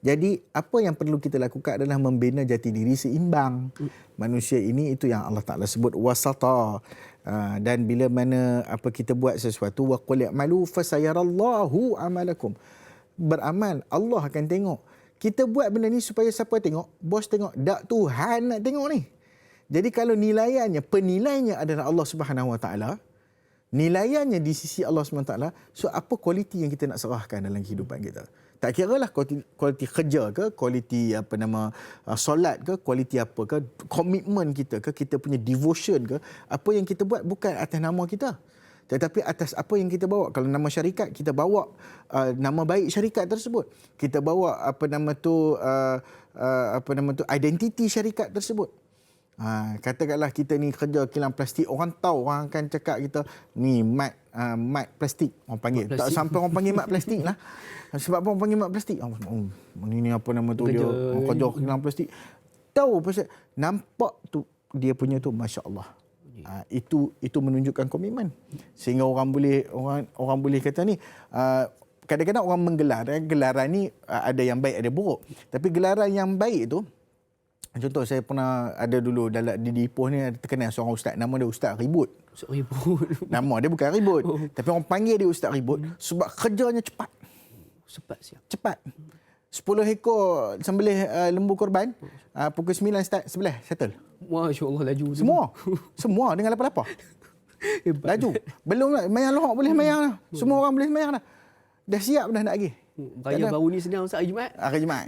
B: Jadi apa yang perlu kita lakukan adalah membina jati diri seimbang. Manusia ini, itu yang Allah Ta'ala sebut wasata. Dan bila mana kita buat sesuatu, wa qul i'malu fasayarallahu amalakum. Beramal, Allah akan tengok. Kita buat benda ni supaya siapa tengok? Bos tengok. Tak, Tuhan nak tengok ni. Jadi kalau penilaiannya adalah Allah Subhanahu Wa Ta'ala, nilaiannya di sisi Allah Subhanahu Wa Ta'ala, so apa kualiti yang kita nak serahkan dalam kehidupan kita? Tak kiralah kualiti kerja ke, kualiti solat ke, kualiti apa ke, komitmen kita ke, kita punya devotion ke, apa yang kita buat bukan atas nama kita, tetapi atas apa yang kita bawa. Kalau nama syarikat, kita bawa nama baik syarikat tersebut. Kita bawa identiti syarikat tersebut. Katakanlah kita ni kerja kilang plastik, orang tahu, orang akan cakap kita ni mat plastik, orang panggil. Tak sampai orang panggil mat plastik lah. Sebab apa orang panggil mat plastik? Ini dia orang kerja kilang plastik. Tahu pasal, nampak tu dia punya tu, masya-Allah. Itu menunjukkan komitmen. Sehingga orang boleh kata ni, kadang-kadang orang menggelar, gelaran ni ada yang baik ada buruk. Tapi gelaran yang baik tu, contoh saya pernah ada dulu di Ipoh ni, ada terkenal seorang ustaz, nama dia Ustaz Ribut.
A: Ustaz Ribut.
B: Nama dia bukan Ribut, tapi orang panggil dia Ustaz Ribut sebab kerjanya cepat. Cepat. 10 ekor sembelih lembu korban, pukul 9 start, 11 settle.
A: Masya-Allah, laju.
B: Semua dengan lapar-lapar. Laju. Belum mayang lohok boleh mayang dah. Semua orang boleh mayang dah. Dah siap dah nak pergi.
A: Raya baru ni sedang hari Jumaat.
B: Hari Jumaat.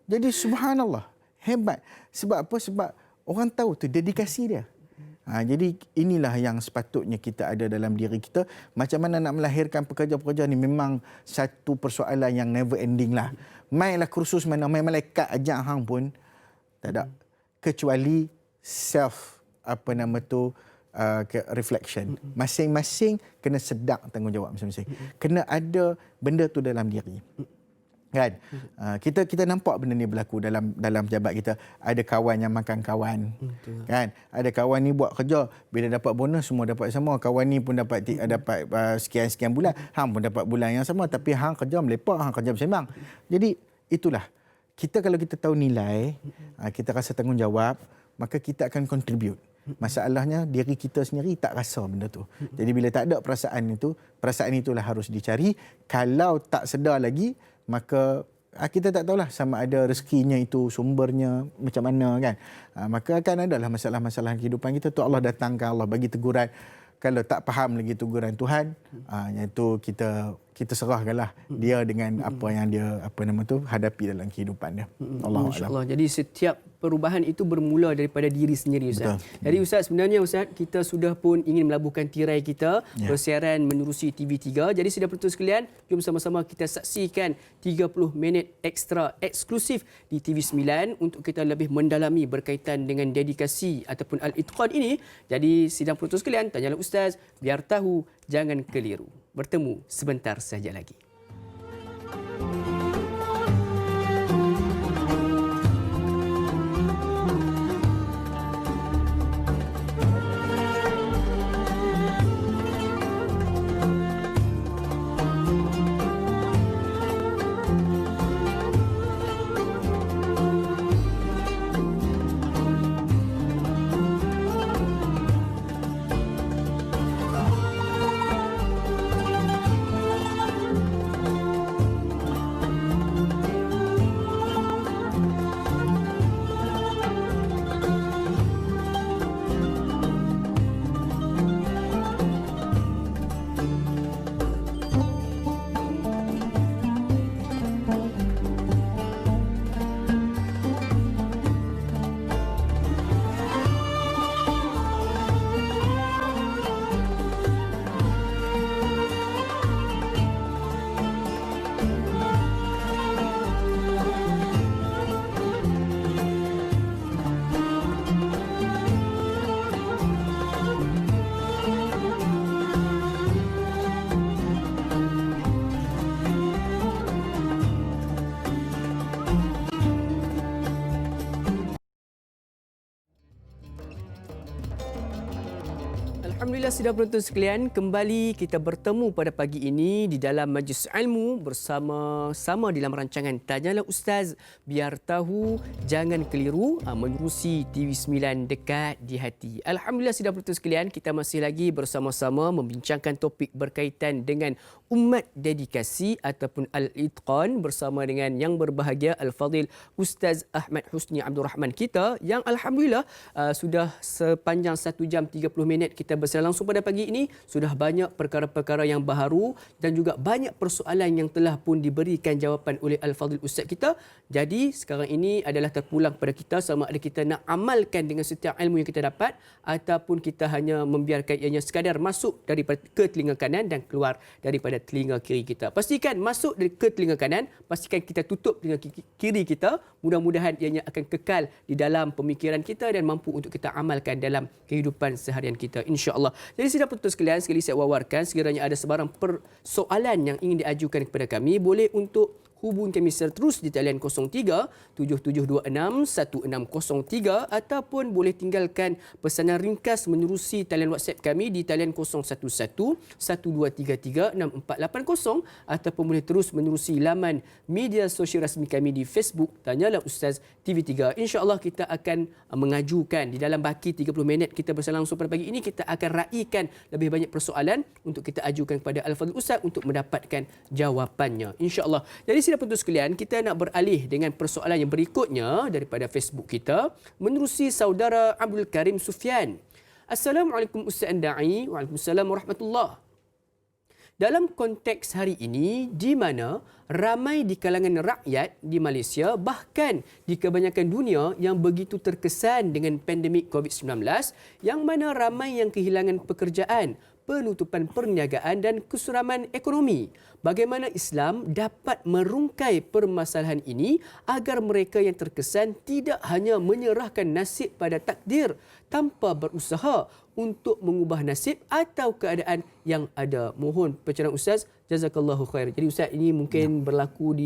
B: Jadi subhanallah, hebat. Sebab apa? Sebab orang tahu tu dedikasi dia. Jadi inilah yang sepatutnya kita ada dalam diri kita. Macam mana nak melahirkan pekerja-pekerja ni memang satu persoalan yang never ending lah. Mainlah kursus mana, main malaikat ajak hang pun tak ada. Kecuali self reflection. Masing-masing kena sedar tanggungjawab masing-masing. Kena ada benda tu dalam diri. Kan? Kita nampak benda ni berlaku dalam pejabat kita. Ada kawan yang makan kawan. Kan? Ada kawan ni buat kerja, bila dapat bonus semua dapat sama. Kawan ni pun dapat sekian-sekian bulan, hang pun dapat bulan yang sama, tapi hang kerja melepak, hang kerja bersembang. Jadi itulah. Kalau kita tahu nilai, kita rasa tanggungjawab, maka kita akan contribute. Masalahnya diri kita sendiri tak rasa benda tu. Jadi bila tak ada perasaan itulah harus dicari. Kalau tak sedar lagi, maka kita tak tahulah sama ada rezekinya itu, sumbernya macam mana kan. Maka akan adalah masalah-masalah kehidupan kita tu Allah datangkan, Allah bagi teguran. Kalau tak faham lagi teguran Tuhan, iaitu kita serahkanlah dia dengan apa yang dia hadapi dalam kehidupan dia.
A: Masya-Allah. Jadi setiap perubahan itu bermula daripada diri sendiri, Ustaz. Betul. Jadi Ustaz, sebenarnya Ustaz, kita sudah pun ingin melabuhkan tirai kita bersiaran menerusi TV3. Jadi sidang penonton sekalian, jom sama-sama kita saksikan 30 minit ekstra eksklusif di TV9 untuk kita lebih mendalami berkaitan dengan dedikasi ataupun al-itqan ini. Jadi sidang penonton sekalian, tanyalah Ustaz, biar tahu, jangan keliru. Bertemu sebentar saja lagi. Alhamdulillah sidang penonton sekalian, kembali kita bertemu pada pagi ini di dalam Majlis Ilmu bersama-sama dalam rancangan Tanyalah Ustaz, biar tahu jangan keliru, menerusi TV9 dekat di hati. Alhamdulillah sidang penonton sekalian, kita masih lagi bersama-sama membincangkan topik berkaitan dengan umat dedikasi ataupun Al-Itqan bersama dengan yang berbahagia Al-Fadil Ustaz Ahmad Husni Abdul Rahman kita yang Alhamdulillah sudah sepanjang 1 jam 30 minit kita bersama langsung pada pagi ini. Sudah banyak perkara-perkara yang baharu dan juga banyak persoalan yang telah pun diberikan jawapan oleh Al-Fadil Ustaz kita. Jadi sekarang ini adalah terpulang pada kita sama ada kita nak amalkan dengan setiap ilmu yang kita dapat ataupun kita hanya membiarkan ianya sekadar masuk daripada ke telinga kanan dan keluar daripada telinga kiri kita. Pastikan masuk ke telinga kanan, pastikan kita tutup telinga kiri kita. Mudah-mudahan ianya akan kekal di dalam pemikiran kita dan mampu untuk kita amalkan dalam kehidupan seharian kita, insya-Allah. Jadi sidang penonton sekalian, sekali saya wawarkan, sekiranya ada sebarang persoalan yang ingin diajukan kepada kami, boleh untuk hubungi kami secara terus di talian 03 7726 1603 ataupun boleh tinggalkan pesanan ringkas menerusi talian WhatsApp kami di talian 011 1233 6480 ataupun boleh terus menerusi laman media sosial rasmi kami di Facebook Tanyalah Ustaz TV3. InsyaAllah kita akan mengajukan di dalam baki 30 minit kita bersama langsung pada pagi ini, kita akan raikan lebih banyak persoalan untuk kita ajukan kepada Al-Fadhil Ustaz untuk mendapatkan jawapannya, insya-Allah. Jadi sidang penonton sekalian, kita nak beralih dengan persoalan yang berikutnya daripada Facebook kita menerusi saudara Abdul Karim Sufian. Assalamualaikum Ustaz Da'i. Waalaikumsalam warahmatullahi. Dalam konteks hari ini di mana ramai di kalangan rakyat di Malaysia bahkan di kebanyakan dunia yang begitu terkesan dengan pandemik COVID-19 yang mana ramai yang kehilangan pekerjaan, penutupan perniagaan dan kesuraman ekonomi. Bagaimana Islam dapat merungkai permasalahan ini agar mereka yang terkesan tidak hanya menyerahkan nasib pada takdir tanpa berusaha untuk mengubah nasib atau keadaan yang ada. Mohon pencerahan Ustaz. Jazakallahu khair. Jadi Ustaz, ini mungkin berlaku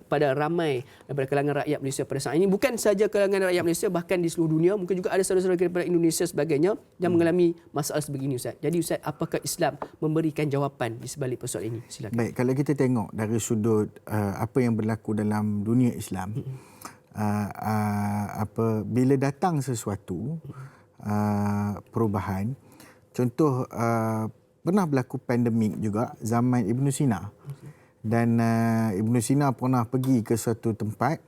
A: pada ramai daripada kalangan rakyat Malaysia pada saat ini. Bukan sahaja kalangan rakyat Malaysia, bahkan di seluruh dunia. Mungkin juga ada saudara-saudara daripada Indonesia sebagainya yang mengalami masalah sebegini Ustaz. Jadi Ustaz, apakah Islam memberikan jawapan di sebalik persoalan ini? Silakan.
B: Baik, kalau kita tengok dari sudut apa yang berlaku dalam dunia Islam, bila datang sesuatu perubahan, contoh pernah berlaku pandemik juga zaman Ibn Sina. Dan Ibn Sina pernah pergi ke suatu tempat,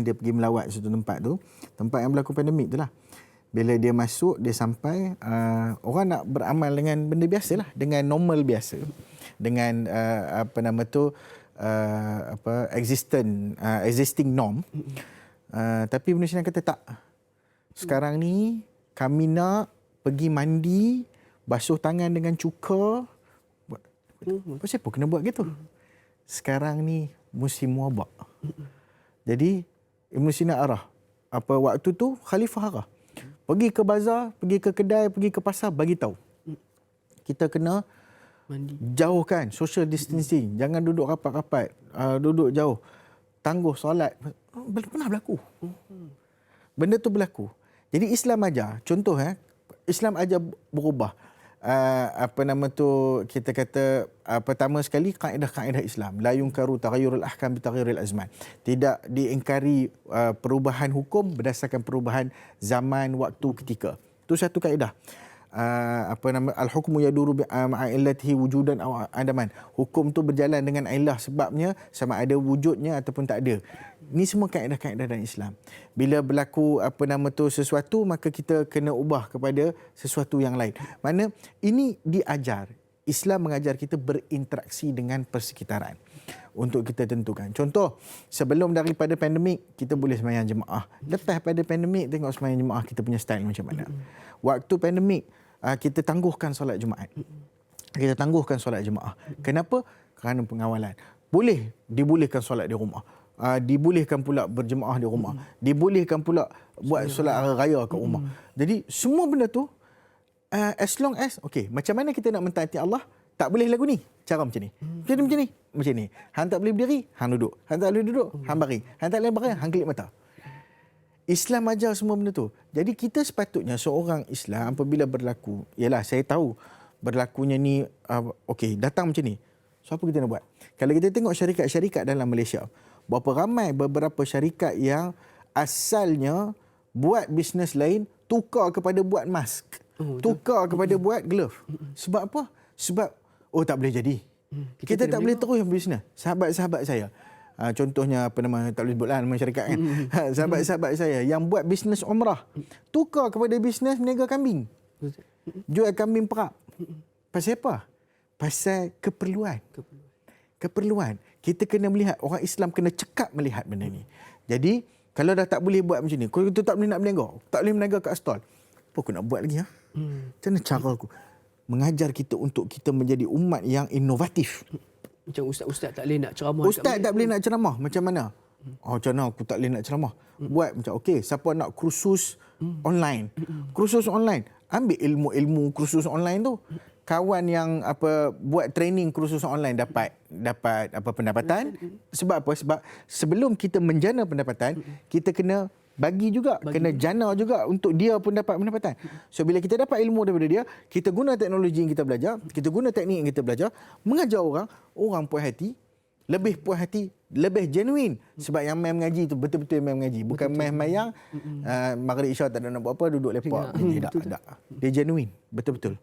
B: dia pergi melawat suatu tempat tu, tempat yang berlaku pandemik tu lah. Bila dia masuk, dia sampai, orang nak beramal dengan benda biasa lah, dengan normal biasa, dengan existing norm. Tapi Ibn Sina kata tak. Sekarang ni kami nak pergi mandi, basuh tangan dengan cuka. Kenapa kena buat gitu? Sekarang ni musim wabak. Jadi Ibn Sina arah. Waktu tu khalifah arah. Pergi ke bazar, pergi ke kedai, pergi ke pasar, bagi tahu. Kita kena mandi, jauhkan social distancing. Jangan duduk rapat-rapat. Duduk jauh. Tangguh solat. Pernah berlaku. Benda tu berlaku. Jadi Islam ajar. Contoh, Islam ajar berubah. Kita kata pertama sekali kaedah-kaedah Islam, la yunkaru taghayyurul ahkam bi taghayyuril azman. Tidak diingkari perubahan hukum berdasarkan perubahan zaman, waktu, ketika. Itu satu kaedah. Al-hukmu yaduru ma'a illatihi wujudan aw adaman. Hukum tu berjalan dengan illah sebabnya, sama ada wujudnya ataupun tak ada. Ini semua kaedah-kaedah dalam Islam. Bila berlaku sesuatu, maka kita kena ubah kepada sesuatu yang lain. Mana ini diajar. Islam mengajar kita berinteraksi dengan persekitaran untuk kita tentukan. Contoh, sebelum daripada pandemik, kita boleh sembahyang jemaah. Lepas pada pandemik, tengok sembahyang jemaah kita punya style macam mana. Waktu pandemik, kita tangguhkan solat Jumaat. Kita tangguhkan solat jemaah. Kenapa? Kerana pengawalan. Dibolehkan solat di rumah. Dibolehkan pula berjemaah di rumah. Dibolehkan pula buat solat hari raya kat rumah. Jadi semua benda tu as long as macam mana kita nak mentaati Allah, tak boleh lagu ni, cara macam ni. Macam ni. Hang tak boleh berdiri, hang duduk. Hang tak boleh duduk, hang baring. Hang tak boleh baring, hang kelip mata. Islam ajar semua benda tu. Jadi kita sepatutnya seorang Islam apabila berlaku, yalah saya tahu berlakunya ni okey, datang macam ni. So apa kita nak buat? Kalau kita tengok syarikat-syarikat dalam Malaysia, berapa ramai beberapa syarikat yang asalnya buat bisnes lain tukar kepada buat mask. Tukar kepada buat glove. Sebab apa? Sebab tak boleh jadi. Kita tak boleh terus bisnes. Sahabat-sahabat saya, contohnya tak boleh sebutlah nama syarikat kan. Sahabat-sahabat saya yang buat bisnes umrah tukar kepada bisnes meniaga kambing. Jual kambing perap. Pasal apa? Pasal keperluan. Kita kena melihat, orang Islam kena cekap melihat benda ni. Jadi kalau dah tak boleh buat macam ni, kalau kita tak boleh nak berniaga, tak boleh berniaga kat stall, apa aku nak buat lagi? Macam mana cara aku? Mengajar kita untuk kita menjadi umat yang inovatif.
A: Macam ustaz-ustaz tak boleh nak ceramah.
B: Ustaz tak boleh nak ceramah. Macam mana? Macam mana aku tak boleh nak ceramah? Buat macam, okey, siapa nak kursus online? Kursus online. Ambil ilmu-ilmu kursus online tu. Kawan yang buat training kursus online dapat pendapatan. Sebab apa? Sebab sebelum kita menjana pendapatan, kita kena bagi juga, kena jana juga untuk dia pun dapat pendapatan. So bila kita dapat ilmu daripada dia, kita guna teknologi yang kita belajar, kita guna teknik yang kita belajar, mengajar orang puas hati, lebih puas hati, lebih genuine. Sebab yang main mengaji tu betul-betul main mengaji, bukan main mayang, maghrib isyak tak ada nak buat apa, duduk lepak. Tak. Dia genuine, betul-betul.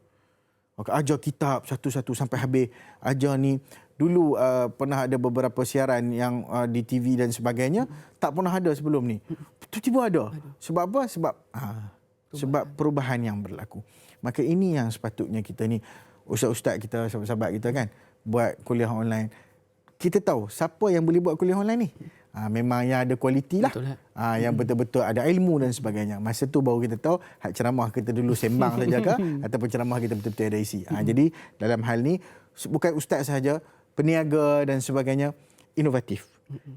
B: Ajar kitab satu-satu sampai habis. Ajar ni dulu pernah ada beberapa siaran yang di TV dan sebagainya, tak pernah ada sebelum ni. Tiba-tiba ada. Sebab apa? Sebab perubahan yang berlaku. Maka ini yang sepatutnya kita ni, ustaz-ustaz kita, sahabat-sahabat kita kan, buat kuliah online. Kita tahu siapa yang boleh buat kuliah online ni. Memang yang ada kualiti lah. Yang betul-betul ada ilmu dan sebagainya. Masa tu baru kita tahu hak ceramah kita dulu sembang saja ke ataupun ceramah kita betul-betul ada isi. Jadi dalam hal ni bukan ustaz sahaja, peniaga dan sebagainya inovatif.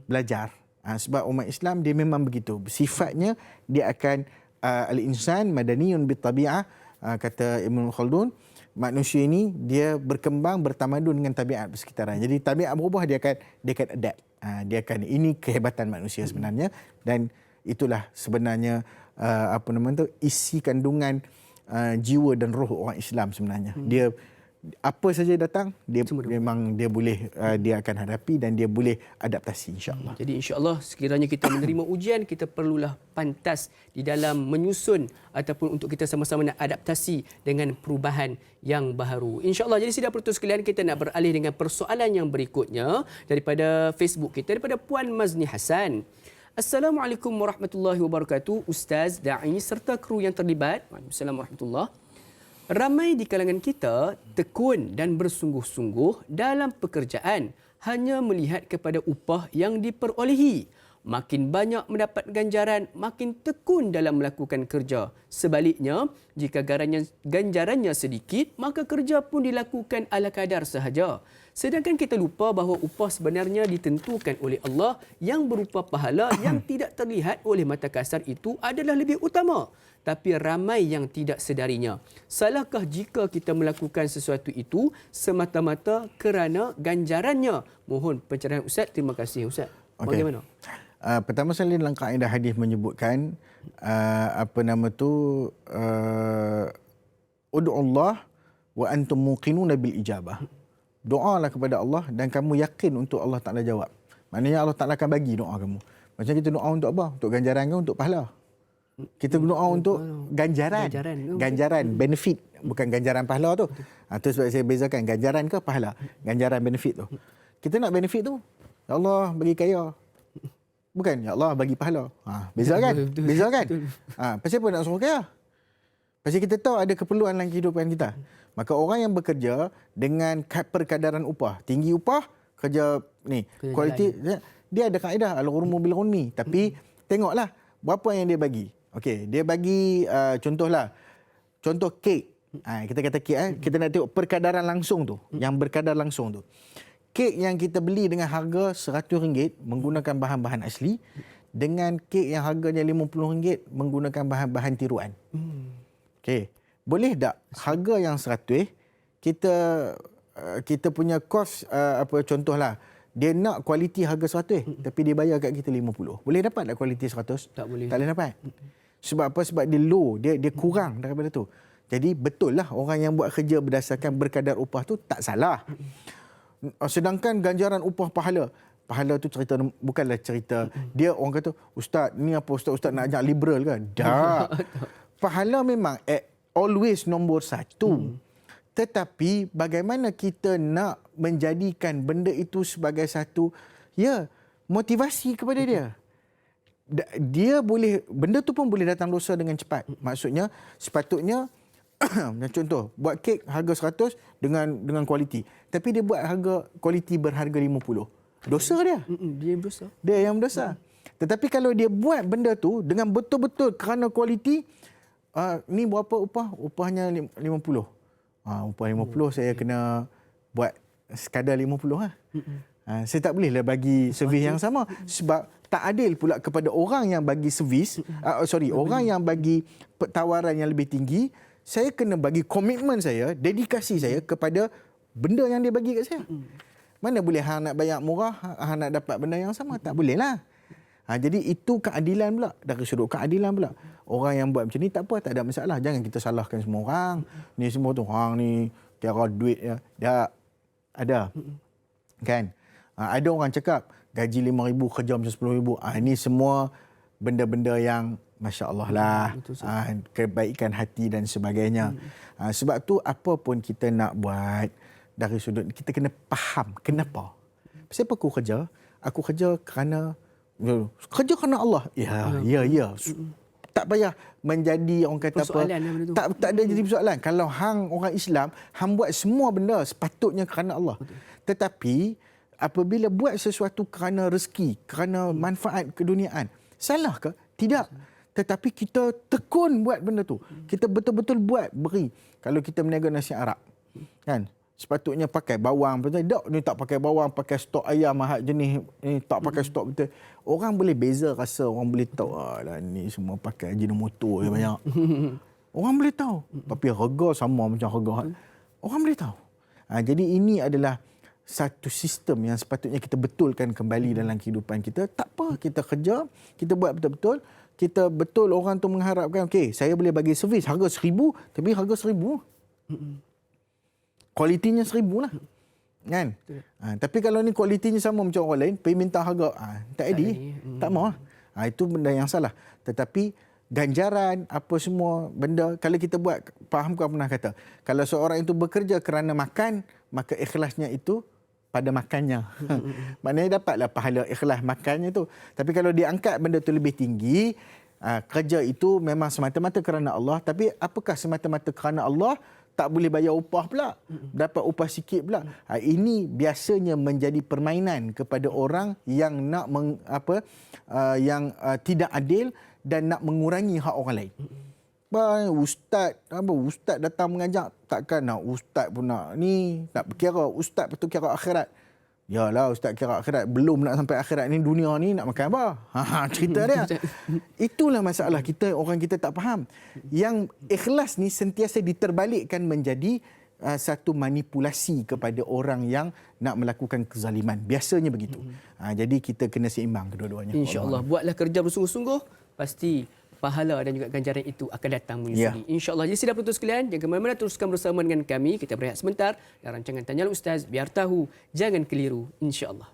B: Belajar. Sebab umat Islam dia memang begitu. Sifatnya dia akan al-insan madaniyun bitabi'ah, kata Ibn Khaldun. Manusia ini dia berkembang bertamadun dengan tabiat persekitaran. Jadi tabiat berubah, dia akan adapt. Ini kehebatan manusia sebenarnya, dan itulah sebenarnya isi kandungan jiwa dan roh orang Islam sebenarnya. Dia apa saja datang, dia memang dia boleh dia akan hadapi dan dia boleh adaptasi, insya-Allah.
A: Jadi insya-Allah sekiranya kita menerima ujian, kita perlulah pantas di dalam menyusun ataupun untuk kita sama-sama nak adaptasi dengan perubahan yang baharu. Insya-Allah. Jadi sidang penonton sekalian, kita nak beralih dengan persoalan yang berikutnya daripada Facebook kita, daripada Puan Mazni Hassan. Assalamualaikum warahmatullahi wabarakatuh, Ustaz, Da'i serta kru yang terlibat. Waalaikumsalam warahmatullahi. Ramai di kalangan kita tekun dan bersungguh-sungguh dalam pekerjaan, hanya melihat kepada upah yang diperolehi. Makin banyak mendapat ganjaran, makin tekun dalam melakukan kerja. Sebaliknya, jika ganjarannya sedikit, maka kerja pun dilakukan ala kadar sahaja. Sedangkan kita lupa bahawa upah sebenarnya ditentukan oleh Allah, yang berupa pahala yang tidak terlihat oleh mata kasar itu adalah lebih utama. Tapi ramai yang tidak sedarinya. Salahkah jika kita melakukan sesuatu itu semata-mata kerana ganjarannya? Mohon pencerahan Ustaz. Terima kasih Ustaz. Bagaimana?
B: Pertama sekali dalam kaedah hadis menyebutkan ud'ullah wa antum muqinuna bil ijabah. Doalah kepada Allah dan kamu yakin untuk Allah Taala jawab. Maknanya Allah Taala akan bagi doa kamu. Macam kita doa untuk apa? Untuk ganjaran ke untuk pahala? Kita doa untuk ganjaran, benefit, bukan ganjaran pahala tu. Itu sebab saya bezakan ganjaran ke pahala, ganjaran benefit tu. Kita nak benefit tu, ya Allah bagi kaya. Bukan, ya Allah bagi pahala. Beza kan? Beza kan? Pasal apa nak suruh kaya? Pasal kita tahu ada keperluan dalam kehidupan kita. Maka orang yang bekerja dengan perkadaran upah, tinggi upah, kerja ni, kualiti, dia ada kaedah al-ghurmu bil ghunmi. Tapi tengoklah berapa yang dia bagi. Okey, dia bagi contoh kek. Kita kata kek, kita nak tengok perkadaran langsung tu, yang berkadar langsung tu. Kek yang kita beli dengan harga RM100 menggunakan bahan-bahan asli, dengan kek yang harganya RM50 menggunakan bahan-bahan tiruan. Okey, boleh tak harga yang 100 kita punya kos contohlah dia nak kualiti harga 100 tapi dia bayar kat kita 50. Boleh dapat tak kualiti 100?
A: Tak boleh.
B: Tak boleh dapat. Sebab apa? Sebab dia low, dia kurang daripada tu. Jadi betul lah orang yang buat kerja berdasarkan berkadar upah tu tak salah. Sedangkan ganjaran upah pahala tu cerita, bukanlah cerita dia orang kata ustaz ni apa ustaz nak ajak liberal kan? Tak. Pahala memang always nombor 1. Tetapi bagaimana kita nak menjadikan benda itu sebagai satu motivasi kepada dia. Dia boleh, benda tu pun boleh datang dosa dengan cepat. Maksudnya sepatutnya contoh, buat kek harga 100 dengan kualiti. Tapi dia buat harga kualiti berharga 50. Dosa dia.
A: Dia berdosa.
B: Dia yang berdosa. Tetapi kalau dia buat benda tu dengan betul-betul kerana kualiti, ni berapa upah? Upahnya 50. Upah 50 saya kena buat sekadar 50 lah. Saya tak bolehlah bagi servis yang sama sebab tak adil pula kepada orang yang bagi servis, orang yang bagi tawaran yang lebih tinggi. Saya kena bagi komitmen saya, dedikasi saya kepada benda yang dia bagi kat saya. Mana boleh hang nak bayar murah, hang nak dapat benda yang sama? Tak boleh lah. Jadi itu keadilan pula. Dari sudut keadilan pula. Orang yang buat macam ni tak apa, tak ada masalah. Jangan kita salahkan semua orang. Ni semua tu, hang ni kira duit ya. Tak. Ada. Kan? Ada orang cakap, gaji 5,000, kerja macam 10,000. Ini semua benda-benda yang Masya Allah lah, kebaikan hati dan sebagainya. Sebab tu apa pun kita nak buat dari sudut, kita kena faham kenapa. Siapa aku kerja? Aku kerja kerana Allah. Ya. Tak payah menjadi orang kata
A: persoalan
B: apa. Tak ada jadi persoalan. Kalau hang orang Islam, hang buat semua benda sepatutnya kerana Allah. Tetapi apabila buat sesuatu kerana rezeki, kerana manfaat keduniaan, salah ke? Tidak. Tetapi kita tekun buat benda tu. Kita betul-betul buat, beri. Kalau kita berniaga nasi Arab, kan? Sepatutnya pakai bawang. Betul tak? Ni tak pakai bawang, pakai stok ayam mahal jenis ni, tak pakai stok betul. Orang boleh beza rasa, orang boleh tahu, lah ni semua pakai Ajinomoto je banyak. Orang boleh tahu. Tapi harga sama macam harga. Orang boleh tahu. Jadi ini adalah satu sistem yang sepatutnya kita betulkan kembali dalam kehidupan kita. Tak apa, kita kerja, kita buat betul-betul. Kita betul orang tu mengharapkan, okey, saya boleh bagi servis harga 1,000, tapi harga 1,000. Kualitinya 1,000 lah. Kan? Tapi kalau ni kualitinya sama macam orang lain, pergi minta harga, tak edit, tak mau. Itu benda yang salah. Tetapi ganjaran, apa semua benda, kalau kita buat, faham kau pernah kata, kalau seorang itu bekerja kerana makan, maka ikhlasnya itu pada makannya. Maknanya dapatlah pahala ikhlas makannya tu. Tapi kalau dia angkat benda tu lebih tinggi, kerja itu memang semata-mata kerana Allah. Tapi apakah semata-mata kerana Allah? Tak boleh bayar upah pula. Dapat upah sikit pula. Ini biasanya menjadi permainan kepada orang yang nak tidak adil dan nak mengurangi hak orang lain. Ustaz datang mengajar, takkan nak ustaz pun nak ni, nak kira ustaz betul kira akhirat. Yalah, ustaz kira akhirat, belum nak sampai akhirat ni, dunia ni nak makan apa? Cerita dia. Itulah masalah kita, orang kita tak faham. Yang ikhlas ni sentiasa diterbalikkan menjadi satu manipulasi kepada orang yang nak melakukan kezaliman. Biasanya begitu. Jadi kita kena seimbang kedua-duanya.
A: InsyaAllah. Buatlah kerja bersungguh-sungguh, pasti pahala dan juga ganjaran itu akan datang menyusuli. InsyaAllah. Jadi sidang penonton sekalian, jangan ke mana-mana, teruskan bersama dengan kami. Kita berehat sebentar dalam rancangan Tanyalah Ustaz, biar tahu, jangan keliru. InsyaAllah.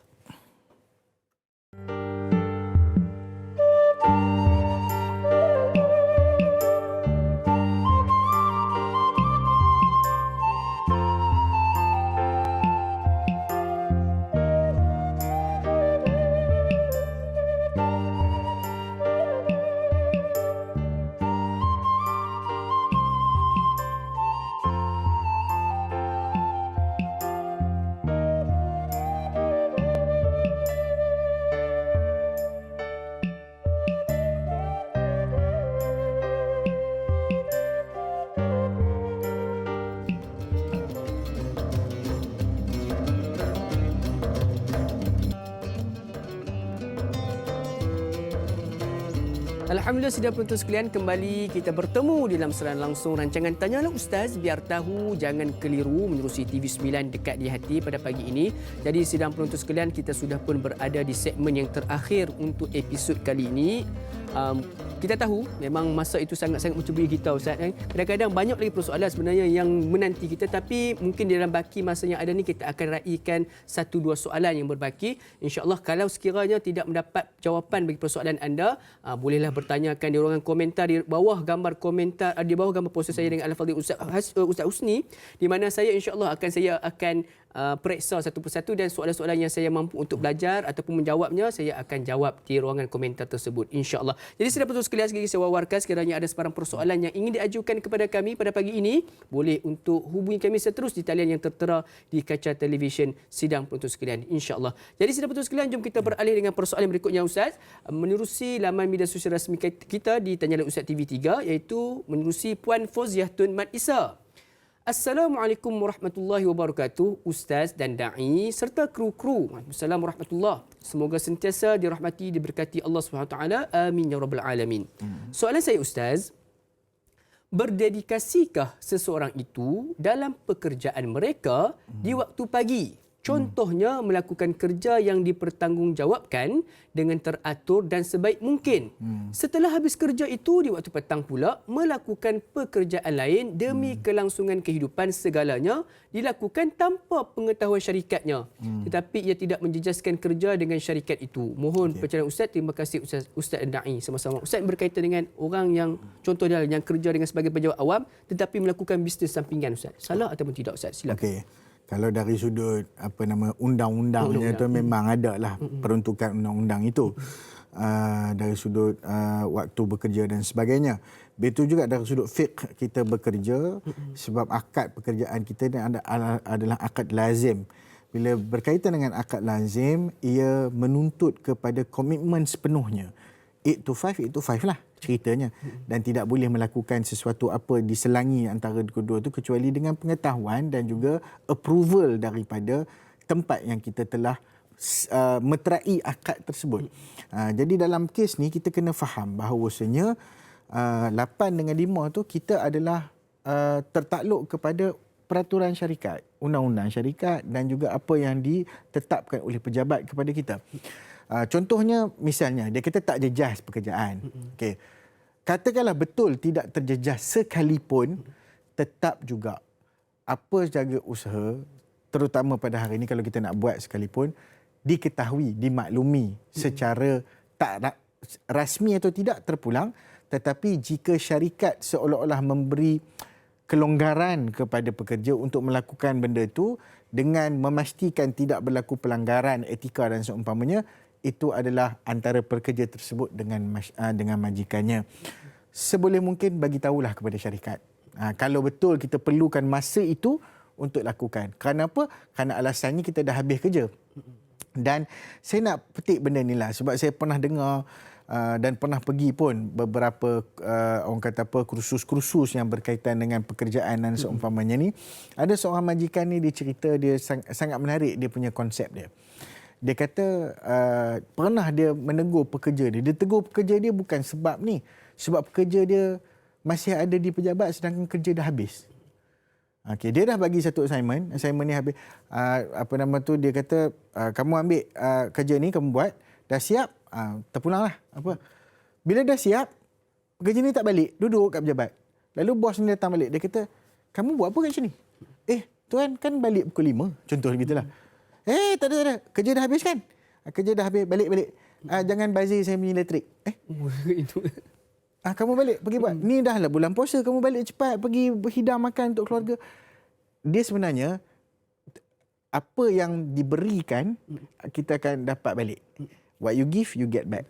A: Alhamdulillah, sidang penonton sekalian, kembali kita bertemu dalam siaran langsung rancangan Tanyalah Ustaz. Biar tahu, jangan keliru, menerusi TV9 dekat di hati pada pagi ini. Jadi sidang penonton sekalian, kita sudah pun berada di segmen yang terakhir untuk episod kali ini. Kita tahu memang masa itu sangat-sangat mencuburi kita, Ustaz. Kadang-kadang banyak lagi persoalan sebenarnya yang menanti kita, tapi mungkin dalam baki masa yang ada ni kita akan raikan 1-2 soalan yang berbaki. InsyaAllah kalau sekiranya tidak mendapat jawapan bagi persoalan anda, bolehlah bertanyakan di ruangan komentar di bawah gambar komentar, di bawah gambar poster saya dengan Al-Fadhil Ustaz Husni, di mana saya insya-Allah akan periksa satu persatu dan soalan-soalan yang saya mampu untuk belajar ataupun menjawabnya, saya akan jawab di ruangan komentar tersebut insya-Allah. Jadi sidang penonton sekalian, sekali saya wawarkan sekiranya ada sebarang persoalan yang ingin diajukan kepada kami pada pagi ini, boleh untuk hubungi kami seterus di talian yang tertera di kaca televisyen sidang penonton sekalian insya-Allah. Jadi sidang penonton sekalian, jom kita beralih dengan persoalan berikutnya, Ustaz. Menerusi laman media sosial rasmi kita di Tanyalah Ustaz TV3, iaitu menerusi Puan Fauziah Tun Mat Isa. Assalamualaikum warahmatullahi wabarakatuh, Ustaz dan Da'i serta kru-kru. Assalamualaikum warahmatullahi. Semoga sentiasa dirahmati, diberkati Allah SWT. Amin ya rabbal alamin. Soalan saya, Ustaz, berdedikasikah seseorang itu dalam pekerjaan mereka di waktu pagi? Contohnya melakukan kerja yang dipertanggungjawabkan dengan teratur dan sebaik mungkin. Setelah habis kerja itu di waktu petang pula melakukan pekerjaan lain demi kelangsungan kehidupan segalanya dilakukan tanpa pengetahuan syarikatnya. Tetapi ia tidak menjejaskan kerja dengan syarikat itu. Mohon pencerahan Ustaz. Terima kasih Ustaz dan Da'i sama-sama. Ustaz, berkaitan dengan orang yang contoh dia yang kerja dengan sebagai pejabat awam tetapi melakukan bisnes sampingan, Ustaz. Salah ataupun tidak, Ustaz? Silakan.
B: Okey. Kalau dari sudut undang-undangnya tu memang ada lah peruntukan undang-undang itu. Dari sudut waktu bekerja dan sebagainya. Betul juga dari sudut fiqh kita bekerja, sebab akad pekerjaan kita ni adalah akad lazim. Bila berkaitan dengan akad lazim, ia menuntut kepada komitmen sepenuhnya. 8 to 5 lah ceritanya. Dan tidak boleh melakukan sesuatu apa diselangi antara kedua itu kecuali dengan pengetahuan dan juga approval daripada tempat yang kita telah meterai akad tersebut. Jadi dalam kes ni kita kena faham bahawasanya 8 dengan 5 tu kita adalah tertakluk kepada peraturan syarikat, undang-undang syarikat dan juga apa yang ditetapkan oleh pejabat kepada kita. Contohnya misalnya dia kata tak jejas pekerjaan. Okey. Katakanlah betul tidak terjejas sekalipun, tetap juga apa jaga usaha terutama pada hari ini kalau kita nak buat sekalipun diketahui, dimaklumi secara tak rasmi atau tidak terpulang, tetapi jika syarikat seolah-olah memberi kelonggaran kepada pekerja untuk melakukan benda itu dengan memastikan tidak berlaku pelanggaran etika dan seumpamanya, itu adalah antara pekerja tersebut dengan majikannya. Seboleh mungkin bagi tahulah kepada syarikat. Kalau betul kita perlukan masa itu untuk lakukan. Kerana apa? Kerana alasannya kita dah habis kerja. Dan saya nak petik benda ni lah sebab saya pernah dengar dan pernah pergi pun beberapa orang kata apa kursus-kursus yang berkaitan dengan pekerjaan dan seumpamanya ni. Ada seorang majikan ni dia cerita, dia sangat menarik dia punya konsep dia. Dia kata pernah dia menegur pekerja dia. Dia tegur pekerja dia bukan sebab ni. Sebab pekerja dia masih ada di pejabat sedangkan kerja dah habis. Okey, dia dah bagi satu assignment. Assignment ni habis. Dia kata kamu ambil kerja ni, kamu buat. Dah siap, terpulanglah. Bila dah siap, pekerja ni tak balik. Duduk kat pejabat. Lalu bos ni datang balik. Dia kata, kamu buat apa kat sini? Tuan kan balik pukul 5. Contoh begitulah. Tak ada. Kerja dah habis kan? Kerja dah habis. Balik. Jangan bazir saya punya elektrik. Kamu balik, pergi buat. Ni dah lah bulan puasa, kamu balik cepat, pergi berhidang makan untuk keluarga. Dia sebenarnya, apa yang diberikan, kita akan dapat balik. What you give, you get back.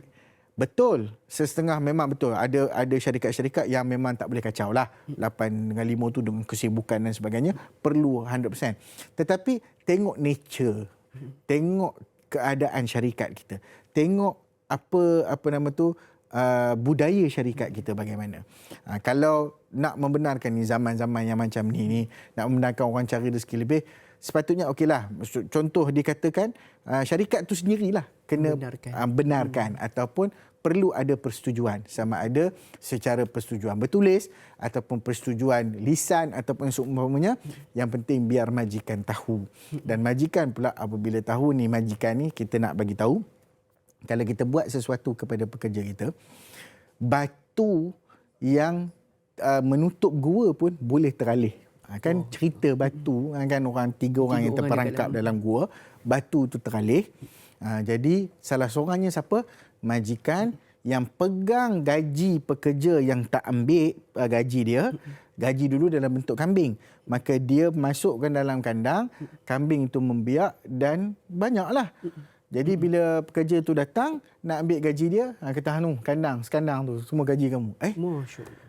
B: Betul, setengah memang betul. Ada syarikat-syarikat yang memang tak boleh kacau lah. 8 dengan 5 tu dengan kesibukan dan sebagainya, perlu 100%. Tetapi tengok nature, tengok keadaan syarikat kita. Tengok budaya syarikat kita bagaimana. Kalau nak membenarkan ni zaman-zaman yang macam ni, nak membenarkan orang cari rezeki lebih, sepatutnya okeylah. Contoh dikatakan syarikat tu sendirilah kena benarkan ataupun perlu ada persetujuan, sama ada secara persetujuan bertulis ataupun persetujuan lisan ataupun seumpamanya. Yang penting biar majikan tahu. Dan majikan pula apabila tahu ni majikan ni, kita nak bagi tahu kalau kita buat sesuatu kepada pekerja kita, batu yang menutup gua pun boleh teralih. Kan cerita batu, kan orang 3 orang yang terperangkap dalam gua, batu tu teralih. Jadi salah seorangnya siapa? Majikan yang pegang gaji pekerja yang tak ambil gaji dia. Gaji dulu dalam bentuk kambing. Maka dia masukkan dalam kandang, kambing itu membiak dan banyaklah. Jadi bila pekerja tu datang nak ambil gaji dia, kata sekandang tu semua gaji kamu.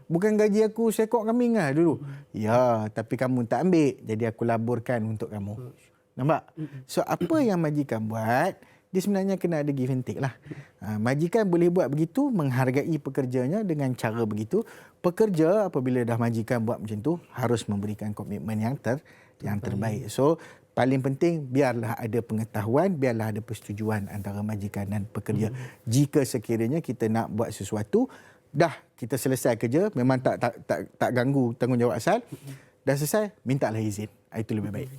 B: Bukan gaji aku seekor kambing lah dulu. Ya, tapi kamu tak ambil, jadi aku laburkan untuk kamu. Nampak? So apa yang majikan buat, dia sebenarnya kena ada give and take lah. Majikan boleh buat begitu, menghargai pekerjanya dengan cara begitu. Pekerja apabila dah majikan buat macam tu, harus memberikan komitmen yang terbaik. So paling penting biarlah ada pengetahuan, biarlah ada persetujuan antara majikan dan pekerja. Jika sekiranya kita nak buat sesuatu, dah kita selesai kerja, memang tak ganggu tanggungjawab asal, dah selesai, mintalah izin. Itu lebih baik.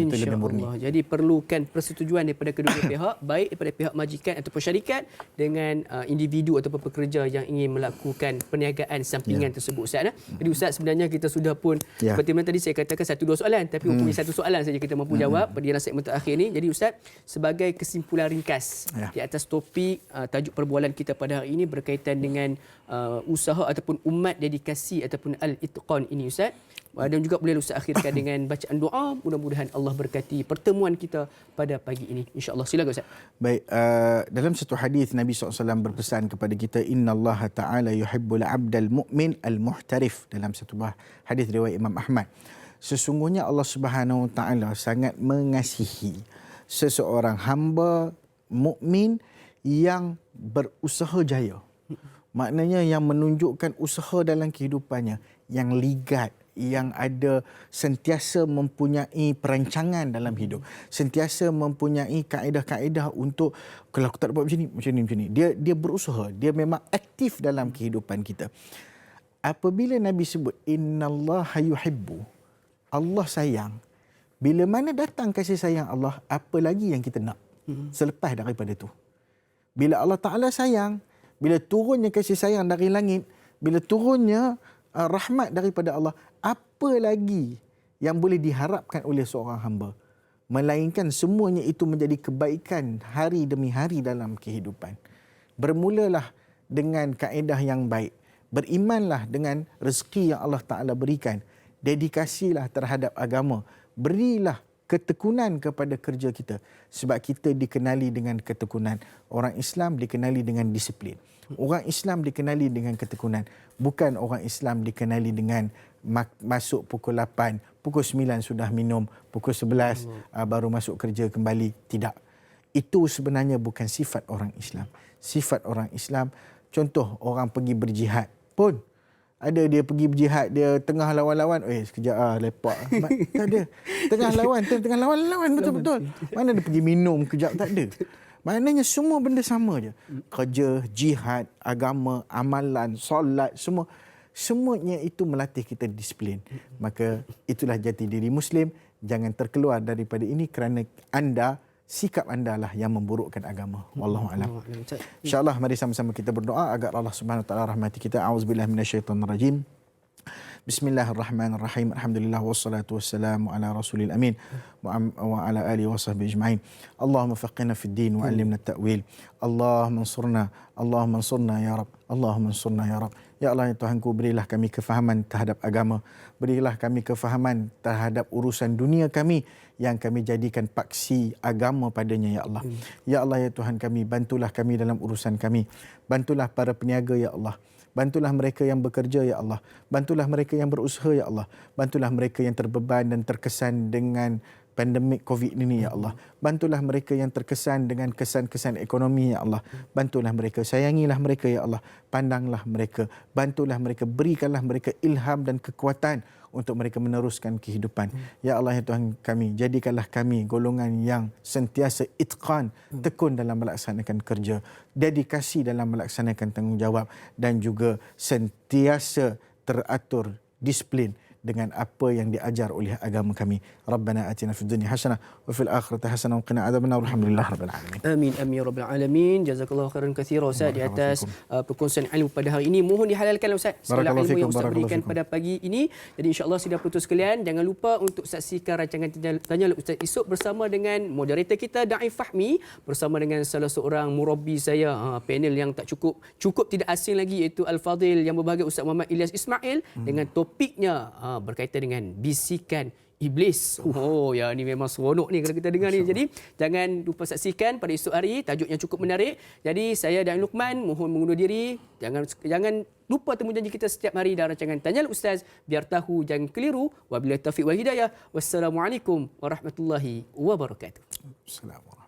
B: Itu lebih murni.
A: Jadi perlukan persetujuan daripada kedua pihak, baik daripada pihak majikan ataupun syarikat dengan individu ataupun pekerja yang ingin melakukan perniagaan sampingan tersebut, Ustaz. Jadi Ustaz, sebenarnya kita sudah pun seperti mana tadi saya katakan 1-2 soalan, tapi mempunyai satu soalan saja kita mampu jawab pada dalam segmen terakhir ni. Jadi Ustaz, sebagai kesimpulan ringkas di atas topik tajuk perbualan kita pada hari ini berkaitan dengan usaha ataupun umat dedikasi ataupun al-itqan ini, Ustaz. Dan juga boleh Ustaz akhirkan dengan bacaan doa. Mudah-mudahan Allah berkati pertemuan kita pada pagi ini. InsyaAllah. Silakan Ustaz.
B: Baik. Dalam satu hadis Nabi SAW berpesan kepada kita, Inna Allah Ta'ala yuhibbul abdal mu'min al-muhtarif. Dalam satu hadis riwayat Imam Ahmad. Sesungguhnya Allah Subhanahu Wa Ta'ala sangat mengasihi seseorang hamba mukmin yang berusaha jaya. Maknanya yang menunjukkan usaha dalam kehidupannya, yang ligat, yang ada sentiasa mempunyai perancangan dalam hidup, sentiasa mempunyai kaedah-kaedah untuk kalau aku tak buat macam ni. Dia berusaha, dia memang aktif dalam kehidupan kita. Apabila Nabi sebut innallaha yuhibbu, Allah sayang, bila mana datang kasih sayang Allah, apa lagi yang kita nak selepas daripada itu? Bila Allah Ta'ala sayang, bila turunnya kasih sayang dari langit, bila turunnya rahmat daripada Allah, apa lagi yang boleh diharapkan oleh seorang hamba? Melainkan semuanya itu menjadi kebaikan hari demi hari dalam kehidupan. Bermulalah dengan kaedah yang baik. Berimanlah dengan rezeki yang Allah Ta'ala berikan. Dedikasilah terhadap agama. Berilah ketekunan kepada kerja kita. Sebab kita dikenali dengan ketekunan. Orang Islam dikenali dengan disiplin. Orang Islam dikenali dengan ketekunan. Bukan orang Islam dikenali dengan masuk pukul 8, pukul 9 sudah minum, pukul 11 baru masuk kerja kembali. Tidak. Itu sebenarnya bukan sifat orang Islam. Sifat orang Islam, contoh orang pergi berjihad pun, ada dia pergi berjihad, dia tengah lawan-lawan, sekejap lepak. Tak ada. Tengah lawan betul-betul. Mana dia pergi minum kejap, tak ada. Maknanya semua benda sama je. Kerja, jihad, agama, amalan, solat, semuanya itu melatih kita disiplin. Maka itulah jati diri Muslim. Jangan terkeluar daripada ini kerana sikap anda lah yang memburukkan agama. Wallahu a'lam. InsyaAllah mari sama-sama kita berdoa agar Allah Subhanahu Wa Taala rahmati kita. A'udzubillahi minasyaitonir rajim. Bismillahirrahmanirrahim. Alhamdulillah wassalatu wassalamu ala rasulil amin wa ala alihi wa sahbihi ajma'in. Allahumma faqihna fid din wa 'allimna at-ta'wil. Allahumma ansurna ya Rabb. Allahumma ansurna ya Rabb. Ya Allah ya Tuhanku, berilah kami kefahaman terhadap agama. Berilah kami kefahaman terhadap urusan dunia kami yang kami jadikan paksi agama padanya ya Allah. Ya Allah ya Tuhan kami, bantulah kami dalam urusan kami. Bantulah para peniaga ya Allah. Bantulah mereka yang bekerja ya Allah. Bantulah mereka yang berusaha ya Allah. Bantulah mereka yang terbeban dan terkesan dengan pandemik COVID ini, ya Allah. Bantulah mereka yang terkesan dengan kesan-kesan ekonomi, ya Allah. Bantulah mereka, sayangilah mereka, ya Allah. Pandanglah mereka, bantulah mereka, berikanlah mereka ilham dan kekuatan untuk mereka meneruskan kehidupan. Ya Allah, ya Tuhan kami, jadikanlah kami golongan yang sentiasa itqan, tekun dalam melaksanakan kerja, dedikasi dalam melaksanakan tanggungjawab, dan juga sentiasa teratur, disiplin dengan apa yang diajar oleh agama kami. Rabbana atina fid dunya hasanah wa fil akhirati hasanah wa qina adzabannar. Alhamdulillah rabbil alamin.
A: Amin amin ya rabbal alamin. Jazakallahu khairan katsira Ustaz di atas perkongsian ilmu pada hari ini. Mohon dihalalkan Ustaz segala ilmu yang Ustaz berikan pada pagi ini. Jadi insya-Allah sidang penonton sekalian, jangan lupa untuk saksikan rancangan Tanya Ustaz esok bersama dengan moderator kita Daif Fahmi, bersama dengan salah seorang murabbi saya, panel yang tak cukup tidak asing lagi, iaitu Al-Fadil yang berbahagia Ustaz Muhammad Ilyas Ismail, dengan topiknya berkaitan dengan bisikan iblis. Oh ya, ni memang seronok ni kalau kita dengar ni. Jadi jangan lupa saksikan pada esok hari, tajuknya cukup menarik. Jadi saya dan Luqman mohon mengundur diri. Jangan lupa temu janji kita setiap hari dalam rancangan Tanya Ustaz, biar tahu jangan keliru. Wabillahi taufiq wal hidayah. Wassalamualaikum warahmatullahi wabarakatuh.
B: Assalamualaikum.